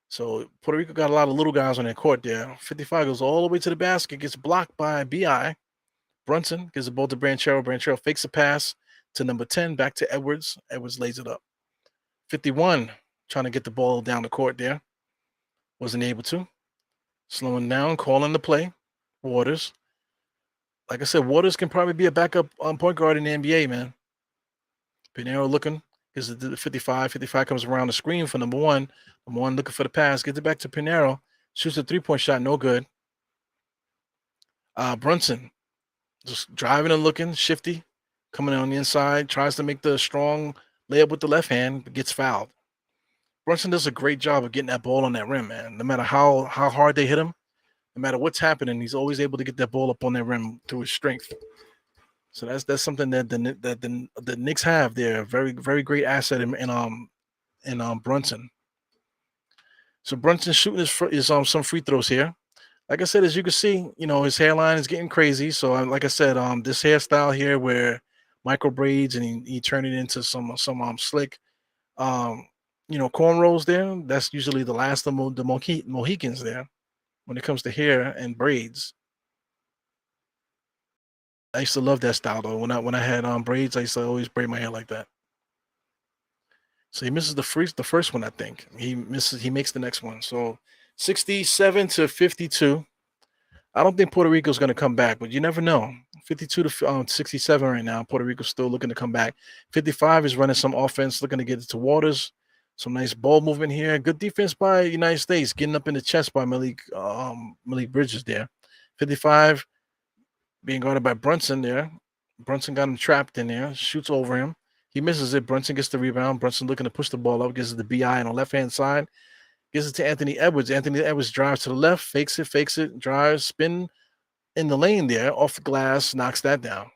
So Puerto Rico got a lot of little guys on their court there. 55 goes all the way to the basket, gets blocked by Bi. Brunson gives the ball to Branchero. Branchero fakes a pass to number 10, back to Edwards. Edwards lays it up. 51 trying to get the ball down the court there. Wasn't able to. Slowing down, calling the play. Waters. Like I said, Waters can probably be a backup point guard in the NBA, man. Pinheiro looking. Is the 55. 55 comes around the screen for number one. Number one looking for the pass. Gets it back to Pinheiro. Shoots a three-point shot. No good. Brunson just driving and looking. Shifty. Coming on the inside. Tries to make the strong layup with the left hand. But gets fouled. Brunson does a great job of getting that ball on that rim, man. No matter how hard they hit him, no matter what's happening, he's always able to get that ball up on that rim through his strength. So that's something that the Knicks have there. Very, very great asset in Brunson. So Brunson shooting is some free throws here. Like I said, as you can see, his hairline is getting crazy. So like I said, this hairstyle here where micro braids and he turned it into some slick cornrows there. That's usually the last of the Mohicans there when it comes to hair and braids. I used to love that style though. When I had braids, I used to always braid my hair like that. So he misses the first one, I think. He makes the next one. So 67-52. I don't think Puerto Rico's going to come back, but you never know. 52-67 right now. Puerto Rico's still looking to come back. 55 is running some offense, looking to get it to Waters. Some nice ball movement here. Good defense by United States, getting up in the chest by Malik Bridges there. 55 being guarded by Brunson there. Brunson got him trapped in there. Shoots over him. He misses it. Brunson gets the rebound. Brunson looking to push the ball up. Gives it to Bi on the left-hand side. Gives it to Anthony Edwards. Anthony Edwards drives to the left. Fakes it. Drives. Spin in the lane there. Off the glass. Knocks that down.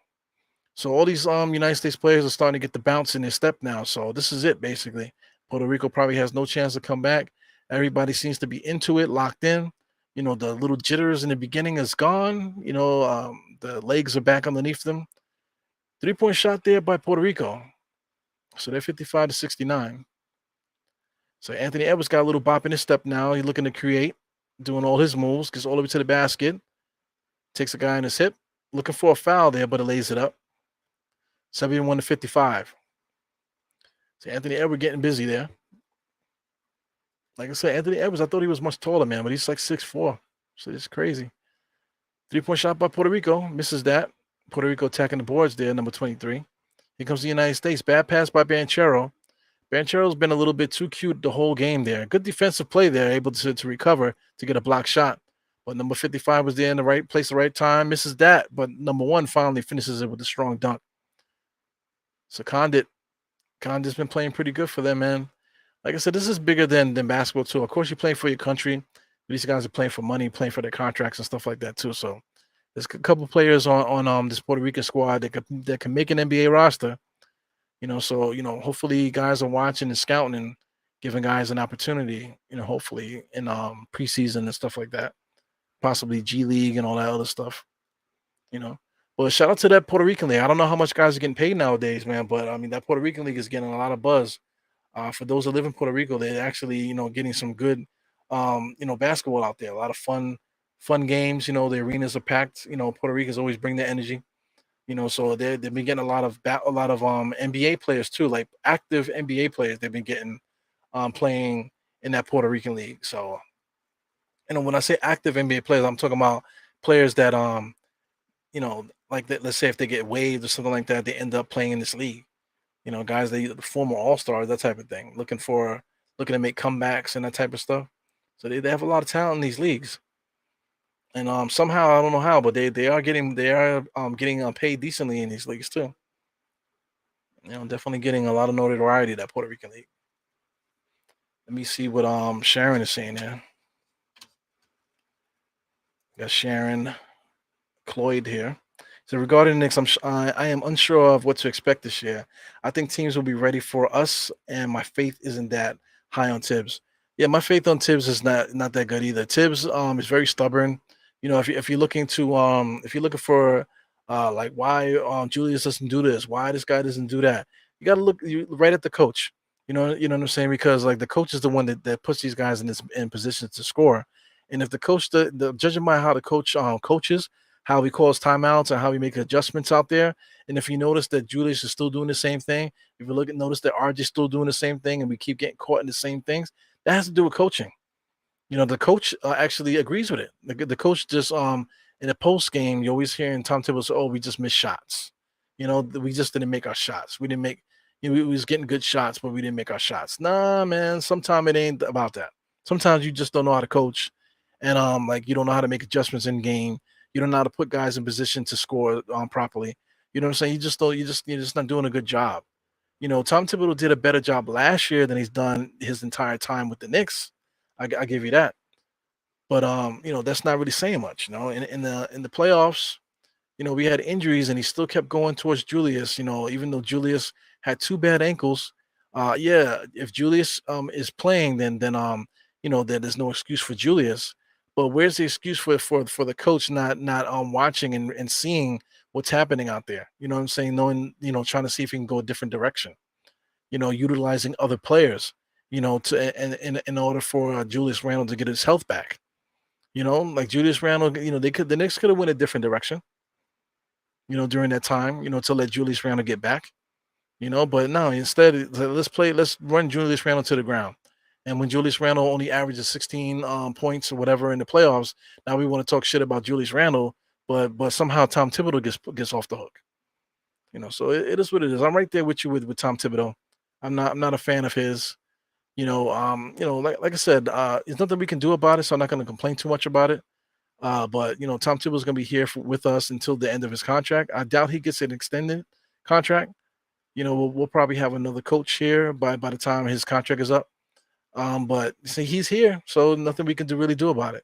So all these United States players are starting to get the bounce in their step now. So this is it basically. Puerto Rico probably has no chance to come back. Everybody seems to be into it, locked in. The little jitters in the beginning is gone. The legs are back underneath them. 3-point shot there by Puerto Rico. So they're 55 to 69. So Anthony Edwards got a little bop in his step now. He's looking to create, doing all his moves, gets all the way to the basket, takes a guy in his hip, looking for a foul there, but it lays it up. 71 to 55. So Anthony Edwards getting busy there. Like I said, Anthony Edwards, I thought he was much taller, man, but he's like 6'4". So it's crazy. 3-point shot by Puerto Rico. Misses that. Puerto Rico attacking the boards there, number 23. Here comes the United States. Bad pass by Banchero. Banchero's been a little bit too cute the whole game there. Good defensive play there, able to recover to get a block shot. But number 55 was there in the right place, the right time. Misses that, but number 1 finally finishes it with a strong dunk. So Condit's been playing pretty good for them, man. Like I said, this is bigger than basketball too. Of course, you're playing for your country. But these guys are playing for money, playing for their contracts and stuff like that too. So there's a couple players on this Puerto Rican squad that can make an NBA roster. So hopefully guys are watching and scouting and giving guys an opportunity. Hopefully in preseason and stuff like that, possibly G League and all that other stuff. But shout out to that Puerto Rican league. I don't know how much guys are getting paid nowadays, man. But I mean, that Puerto Rican league is getting a lot of buzz. For those that live in Puerto Rico, they're actually, getting some good, basketball out there. A lot of fun games. The arenas are packed. Puerto Ricans always bring their energy. So they've been getting a lot of NBA players too, like active NBA players. They've been getting playing in that Puerto Rican league. So, when I say active NBA players, I'm talking about players that like that. Let's say if they get waived or something like that, they end up playing in this league. Guys the former all-stars, that type of thing, looking to make comebacks and that type of stuff. So they have a lot of talent in these leagues. And somehow I don't know how, but they are getting paid decently in these leagues too. Definitely getting a lot of notoriety, that Puerto Rican league. Let me see what Sharon is saying here. Got Sharon Cloyd here. So regarding the Knicks, I am unsure of what to expect this year. I think teams will be ready for us, and my faith isn't that high on Tibbs. Yeah, my faith on Tibbs is not that good either. Tibbs is very stubborn. If you're looking for like why Julius doesn't do this, why this guy doesn't do that, you got to look right at the coach. You know what I'm saying? Because like the coach is the one that puts these guys in positions to score. And if the coach, judging by how the coach coaches, how he calls timeouts and how he makes adjustments out there. And if you notice that Julius is still doing the same thing, if you notice that RJ is still doing the same thing, and we keep getting caught in the same things, that has to do with coaching. The coach actually agrees with it. The coach just in the post game, you always hearing Tom Thibodeau say, "Oh, we just missed shots. We just didn't make our shots. We didn't make. We was getting good shots, but we didn't make our shots." Nah, man. Sometimes it ain't about that. Sometimes you just don't know how to coach, and like you don't know how to make adjustments in game. You don't know how to put guys in position to score properly. You know what I'm saying? You just don't. You're just not doing a good job. Tom Thibodeau did a better job last year than he's done his entire time with the Knicks. I give you that. But that's not really saying much. In the playoffs, we had injuries and he still kept going towards Julius. Even though Julius had 2 bad ankles. Yeah, if Julius is playing, then there's no excuse for Julius. But where's the excuse for the coach not watching and seeing what's happening out there? You know what I'm saying? Knowing, trying to see if he can go a different direction. Utilizing other players, to in order for Julius Randle to get his health back. Like Julius Randle, the Knicks could have went a different direction, during that time, to let Julius Randle get back, but no, instead, let's run Julius Randle to the ground. And when Julius Randle only averages 16 points or whatever in the playoffs, now we want to talk shit about Julius Randle, but somehow Tom Thibodeau gets off the hook. So it is what it is. I'm right there with you with Tom Thibodeau. I'm not a fan of his. Like I said, there's nothing we can do about it, so I'm not going to complain too much about it. But Tom Thibodeau's going to be here with us until the end of his contract. I doubt he gets an extended contract. We'll probably have another coach here by the time his contract is up. But see, he's here, so nothing we can really do about it.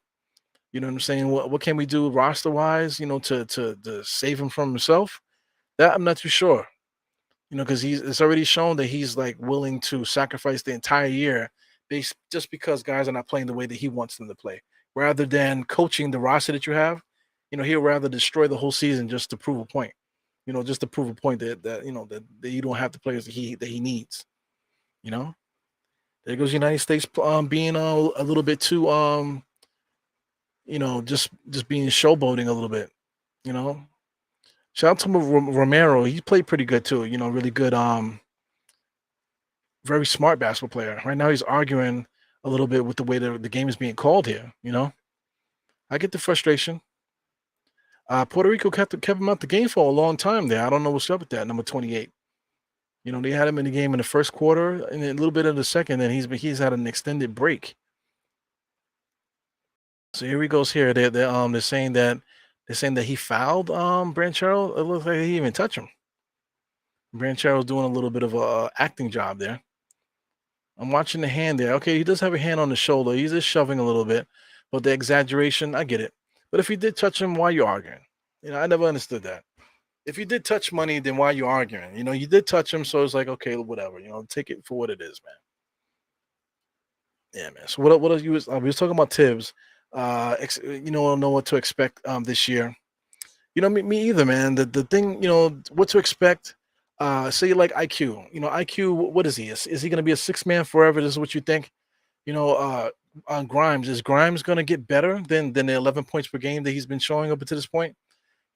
You know what I'm saying? What can we do roster wise? To save him from himself? That I'm not too sure. Because he's it's already shown that he's like willing to sacrifice the entire year just because guys are not playing the way that he wants them to play, rather than coaching the roster that you have. He'll rather destroy the whole season just to prove a point. Just to prove a point that you don't have the players that he needs. You know, there goes United States being a little bit too just being showboating a little bit. You know, shout out to Romero. He played pretty good too. Really good. Very smart basketball player. Right now, he's arguing a little bit with the way the game is being called here. I get the frustration. Puerto Rico kept him out the game for a long time there. I don't know what's up with that. Number 28. They had him in the game in the first quarter and a little bit of the second, and he's had an extended break. So here he goes here. They're saying that he fouled Branchero. It looks like he didn't even touch him. Branchero's doing a little bit of a acting job there. I'm watching the hand there. Okay, he does have a hand on the shoulder. He's just shoving a little bit, but the exaggeration, I get it. But if he did touch him, why are you arguing? I never understood that. If you did touch money, then why are you arguing? You did touch him, so it's like, okay, whatever. Take it for what it is, man. Yeah, man. So what else we was talking about Tibbs. I don't know what to expect this year. Me either, man. The thing, what to expect. Say like IQ. IQ. What is he? Is he going to be a six-man forever? This is what you think. On Grimes, is Grimes going to get better than the 11 points per game that he's been showing up to this point?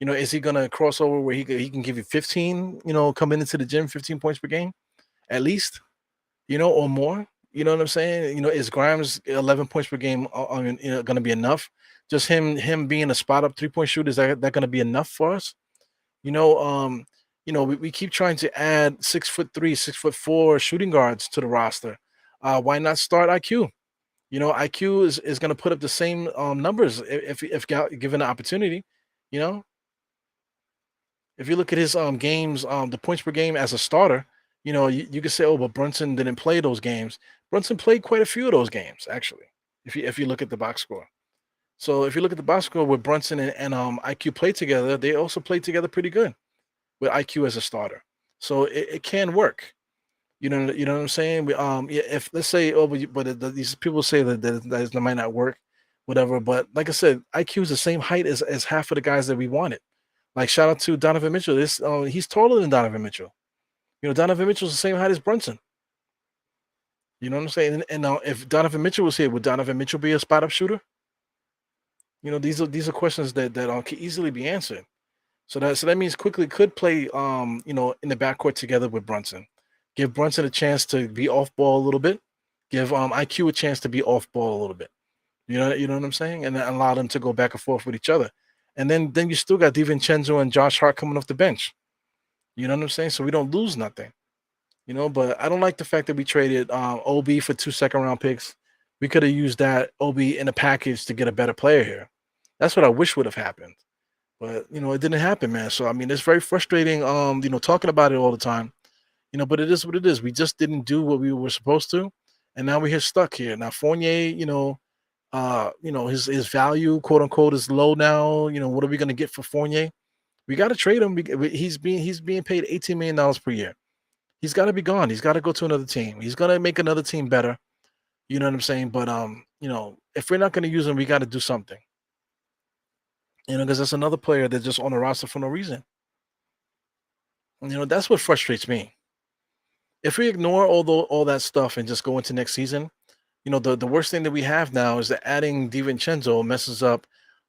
Is he going to cross over where he can give you 15? Coming into the gym, 15 points per game, at least. Or more. You know what I'm saying? Is Grimes 11 points per game going to be enough? Just him being a spot up 3-point shooter, is that going to be enough for us? We keep trying to add 6'3", 6'4" shooting guards to the roster. Why not start IQ? IQ is going to put up the same numbers if given the opportunity. If you look at his games, the points per game as a starter, you could say, oh, but Brunson didn't play those games. Brunson played quite a few of those games, actually. If you look at the box score. So if you look at the box score where Brunson and IQ played together, they also played together pretty good with IQ as a starter. So it can work. You know what I'm saying? If let's say, oh, these people say that might not work, whatever. But like I said, IQ is the same height as half of the guys that we wanted. Like shout out to Donovan Mitchell. He's taller than Donovan Mitchell. Donovan Mitchell's the same height as Brunson. You know what I'm saying? And now, if Donovan Mitchell was here, would Donovan Mitchell be a spot up shooter? These are questions that can easily be answered. So that means Quickly could play in the backcourt together with Brunson. Give Brunson a chance to be off ball a little bit. Give IQ a chance to be off ball a little bit. You know what I'm saying? And then allow them to go back and forth with each other. And then you still got DiVincenzo and Josh Hart coming off the bench. You know what I'm saying? So we don't lose nothing. But I don't like the fact that we traded OB for 2 second-round picks. We could have used that OB in a package to get a better player here. That's what I wish would have happened. But, it didn't happen, man. So, I mean, it's very frustrating, talking about it all the time. But it is what it is. We just didn't do what we were supposed to. And now we're stuck here. Now, Fournier, his value, quote unquote, is low now. What are we going to get for Fournier? We got to trade him. He's being paid $18 million per year. He's got to be gone. He's got to go to another team. He's going to make another team better. You know what I'm saying? But, if we're not going to use him, we got to do something. Because that's another player that's just on the roster for no reason. That's what frustrates me. If we ignore all that stuff and just go into next season, the worst thing that we have now is that adding DiVincenzo messes up,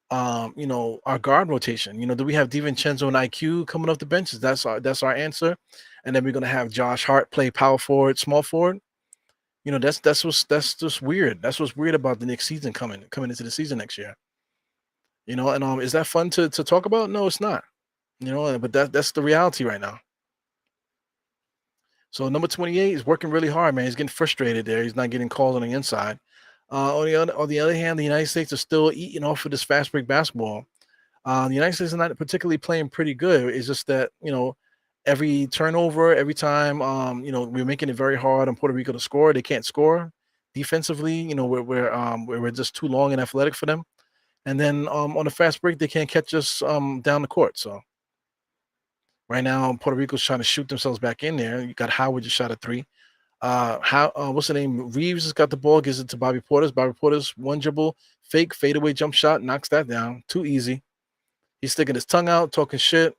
our guard rotation. Do we have DiVincenzo and IQ coming off the benches? That's our answer. And then we're gonna have Josh Hart play power forward, small forward. That's just weird. That's what's weird about the next season coming into the season next year. And is that fun to talk about? No, it's not. But that's the reality right now. So number 28 is working really hard, man. He's getting frustrated there. He's not getting called on the inside. On the other hand, the United States are still eating off of this fast break basketball. The United States is not particularly playing pretty good. It's just that, every turnover, every time, we're making it very hard on Puerto Rico to score. They can't score defensively. We're just too long and athletic for them. And then on the fast break, they can't catch us down the court. So Right now, Puerto Rico's trying to shoot themselves back in there. You got Howard just shot a three. How what's the name? Reeves has got the ball, gives it to Bobby Portis. Bobby Portis, one dribble, fake fadeaway jump shot, knocks that down. Too easy. He's sticking his tongue out, talking shit.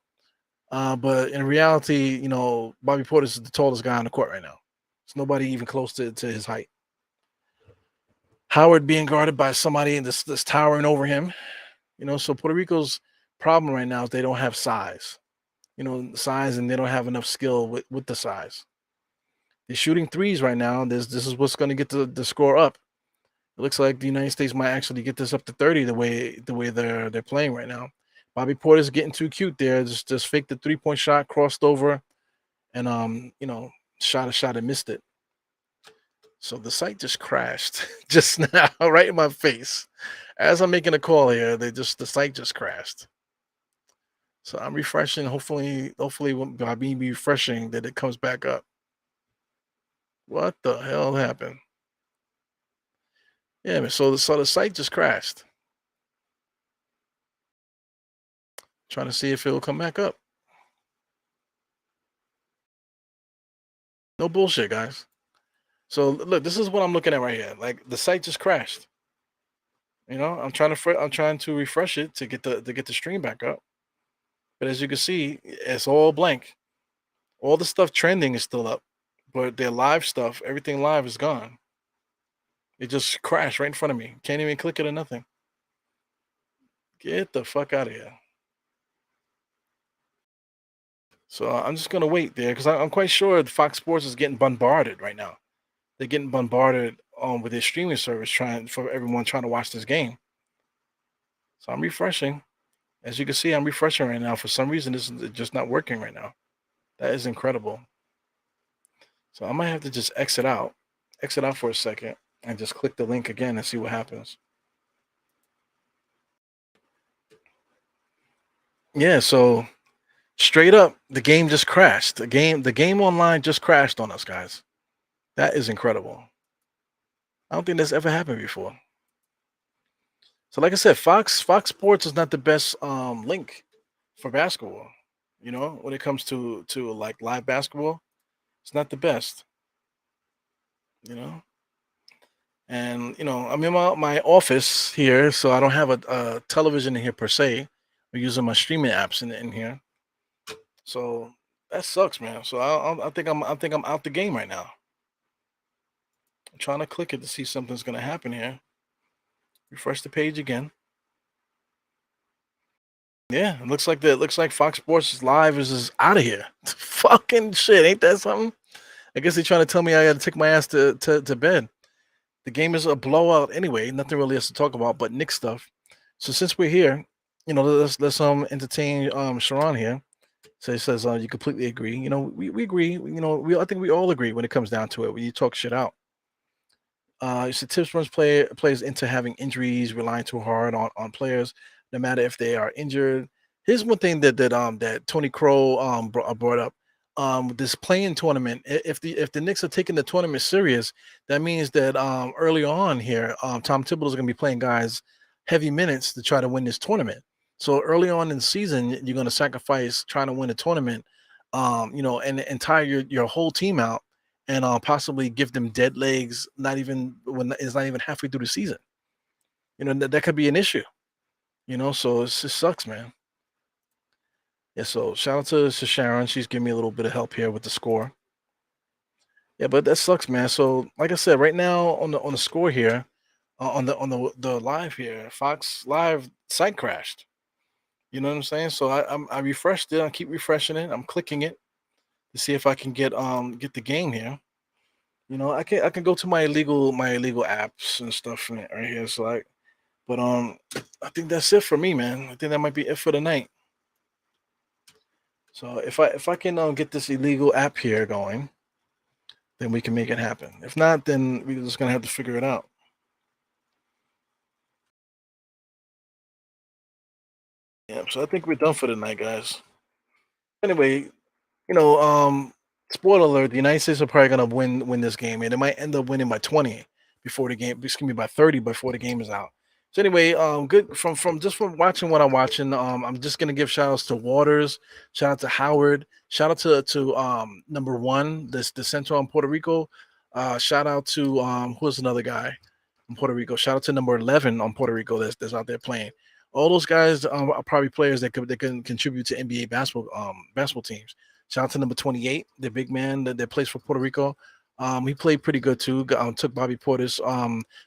But in reality, Bobby Portis is the tallest guy on the court right now. There's nobody even close to his height. Howard being guarded by somebody that's towering over him. So Puerto Rico's problem right now is they don't have size. Size, and they don't have enough skill with the size. They're shooting threes right now. This is what's going to get the score up. It looks like the United States might actually get this up to 30 the way they're playing right now. Bobby Porter's getting too cute there. Just faked the 3-point shot, crossed over, and shot a shot and missed it. So the site just crashed just now, right in my face. As I'm making a call here, the site just crashed. So I'm refreshing. Hopefully by me refreshing that it comes back up. What the hell happened? Yeah, man. So the site just crashed. Trying to see if it'll come back up. No bullshit, guys. So look, this is what I'm looking at right here. Like the site just crashed. I'm trying to refresh it to get the stream back up. But as you can see, it's all blank. All the stuff trending is still up, but their live stuff, everything live is gone. It just crashed right in front of me. Can't even click it or nothing. Get the fuck out of here. So I'm just gonna wait there because I'm quite sure Fox Sports is getting bombarded right now. They're getting bombarded with their streaming service for everyone trying to watch this game. So I'm refreshing. As you can see, I'm refreshing right now. For some reason, this is just not working right now. That is incredible. So I might have to just exit out for a second, and just click the link again and see what happens. Yeah, so straight up, the game just crashed. The game online just crashed on us, guys. That is incredible. I don't think that's ever happened before. So, like I said, Fox Sports is not the best link for basketball. When it comes to like live basketball, it's not the best. You know, and I'm in my office here, so I don't have a television in here per se. I'm using my streaming apps in here, so that sucks, man. So I think I'm out the game right now. I'm trying to click it to see something's gonna happen here. Refresh the page again. Yeah, it looks like Fox Sports Live is out of here. Fucking shit, ain't that something? I guess they're trying to tell me I got to take my ass to bed. The game is a blowout anyway. Nothing really else to talk about but Nick stuff. So since we're here, let's entertain Sharon here. So he says you completely agree. We agree. I think we all agree when it comes down to it. When you talk shit out. So tips runs players into having injuries, relying too hard on players, no matter if they are injured. Here's one thing that Tony Crow brought up. This playing tournament. If the Knicks are taking the tournament serious, that means that early on here, Tom Thibodeau is going to be playing guys heavy minutes to try to win this tournament. So early on in the season, you're going to sacrifice trying to win a tournament, and tire your whole team out and possibly give them dead legs. Not even when it's not even halfway through the season. That could be an issue. So it just sucks, man. Yeah. So shout out to Sharon. She's giving me a little bit of help here with the score. Yeah, but that sucks, man. So like I said, right now on the score here, on the live here, Fox Live site crashed. You know what I'm saying? So I refreshed it. I keep refreshing it. I'm clicking it to see if I can get the game here. I can go to my illegal apps and stuff right here. So but I think that's it for me, man. I think that might be it for the night. So if I can get this illegal app here going, then we can make it happen. If not, then we're just gonna have to figure it out. Yeah. So I think we're done for the night, guys. Anyway, you know, um, spoiler alert: the United States are probably gonna win this game, and they might end up winning by 20 before the game. Excuse me, by 30 before the game is out. So anyway, good from watching what I'm watching. I'm just gonna give shout outs to Waters, shout out to Howard, shout out to number one, this the Central in Puerto Rico. Shout out to who's another guy in Puerto Rico. Shout out to number 11 on Puerto Rico that's out there playing. All those guys are probably players that can contribute to NBA basketball teams. Shout out to number 28, the big man that plays for Puerto Rico. He played pretty good too. Took Bobby Portis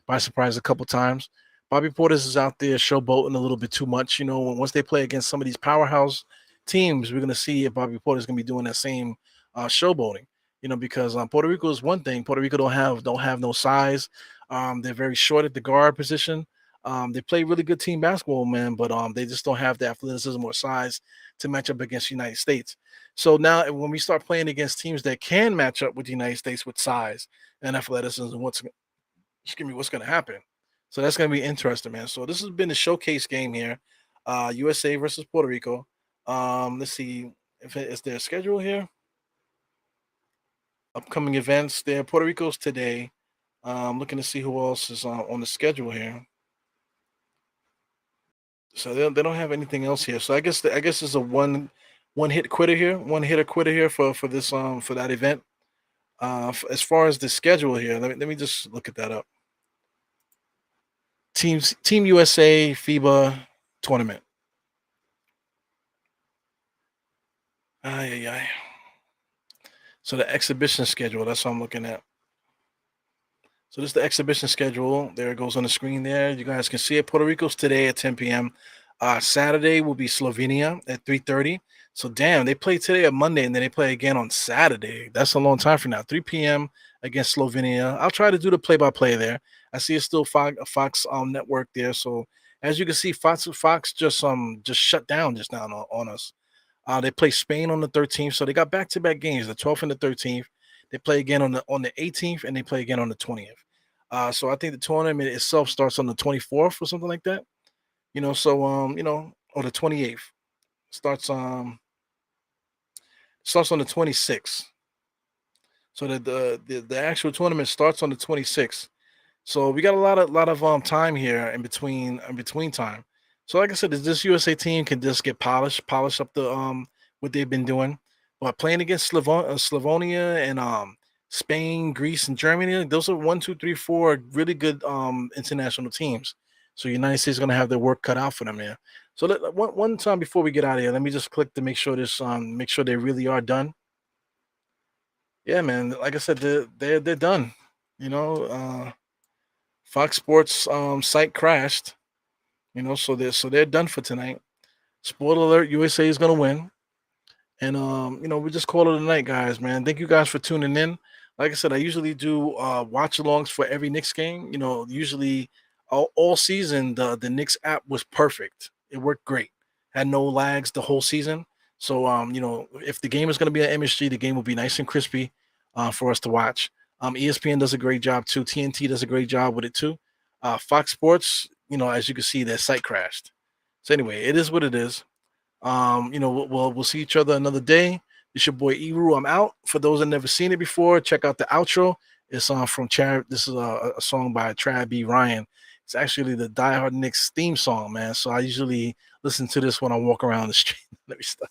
by surprise a couple times. Bobby Portis is out there showboating a little bit too much. You know, once they play against some of these powerhouse teams, we're gonna see if Bobby Portis is gonna be doing that same showboating. You know, because Puerto Rico is one thing. Puerto Rico don't have no size. They're very short at the guard position. They play really good team basketball, man, but they just don't have the athleticism or size to match up against the United States. So now, when we start playing against teams that can match up with the United States with size and athleticism, what's going to happen? So that's going to be interesting, man. So this has been the showcase game here, USA versus Puerto Rico. Let's see if is there a schedule here. Upcoming events there. Puerto Rico's today. Looking to see who else is on the schedule here. So they don't have anything else here. So I guess it's a one hit quitter here, one hitter quitter here for this for that event. As far as the schedule here, let me just look at that up. Team USA FIBA tournament. Ay, ay, ay. So the exhibition schedule, that's what I'm looking at. So this is the exhibition schedule. There it goes on the screen there. You guys can see it. Puerto Rico's today at 10 p.m. Saturday will be Slovenia at 3:30. So damn, they play today on Monday and then they play again on Saturday. That's a long time from now. 3 p.m. against Slovenia. I'll try to do the play-by-play there. I see it's still Fox network there. So as you can see, Fox just shut down just now on us. They play Spain on the 13th, so they got back-to-back games, the 12th and the 13th. They play again on the 18th, and they play again on the 20th. So I think the tournament itself starts on the 24th or something like that. You know, so or the 28th starts on the 26th. So the actual tournament starts on the 26th. So we got a lot of time here in between time. So like I said, this USA team can just get polish up the what they've been doing. But playing against Slavonia and Spain, Greece, and Germany, those are 1, 2, 3, 4 really good international teams. So United States is going to have their work cut out for them here. So one time before we get out of here, let me just click to make sure they really are done. Yeah, man. Like I said, they're done. You know, Fox Sports site crashed. You know, so they're done for tonight. Spoiler alert: USA is going to win. And we just call it a night, guys, man. Thank you guys for tuning in. Like I said, I usually do watch alongs for every Knicks game. You know, usually all season the Knicks app was perfect. It worked great. Had no lags the whole season. So if the game is going to be at MSG, the game will be nice and crispy for us to watch. ESPN does a great job too. TNT does a great job with it too. Fox Sports, as you can see, their site crashed. So anyway, it is what it is. We'll see each other another day. It's your boy Eru. I'm out. For those that never seen it before, check out the outro. It's from Chad. This is a song by Trad B. Ryan. It's actually the Die Hard Knicks theme song, man. So I usually listen to this when I walk around the street. Let me stop.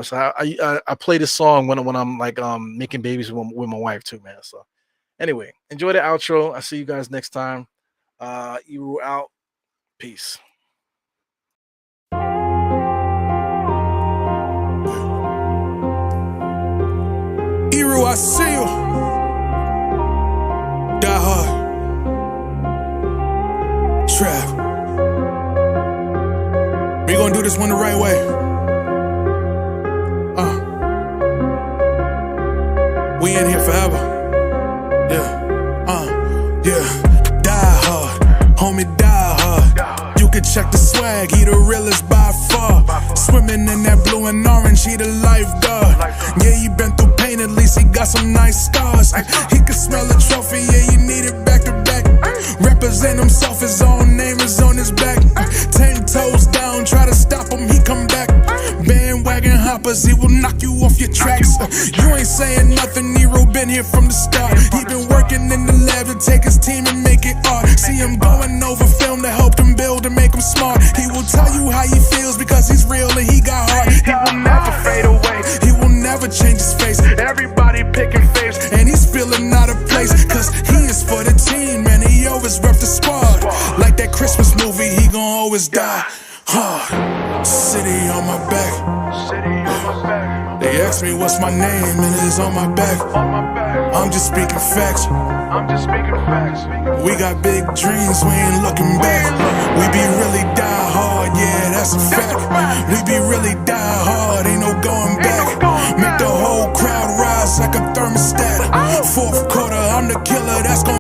So I play this song when I'm like making babies with my wife too, man. So anyway, enjoy the outro. I'll see you guys next time. Eru out. Peace. Eru, I see you. Die hard. Trap. We gonna do this one the right way. We in here forever. Yeah. Die hard. Homie, die hard. You can check the swag, he the realest by far. Swimming in that blue and orange, he the lifeguard. Yeah, he been through pain, at least he got some nice scars. He can smell a trophy, yeah, you need it back to back. Represent himself, his own name is on his back. 10 toes down, try to stop him, he come back. Bandwagon hoppers, he will knock you off your tracks. You ain't saying nothing, Nero been here from the start. He been working in the lab to take his team and make it art. See him going over film to smart. He will tell you how he feels because he's real and he got heart. He will never fade away, he will never change his face. Everybody picking faves, and he's feeling out of place, cause he is for the team, man. He always rep the squad. Like that Christmas movie, he gon' always die hard. City on my back. They ask me what's my name, and it's on my back. I'm just speaking facts. We got big dreams, we ain't looking back. We be really die hard, yeah, that's a fact. We be really die hard, ain't no going back. Make the whole crowd rise like a thermostat. Fourth quarter, I'm the killer, that's gon'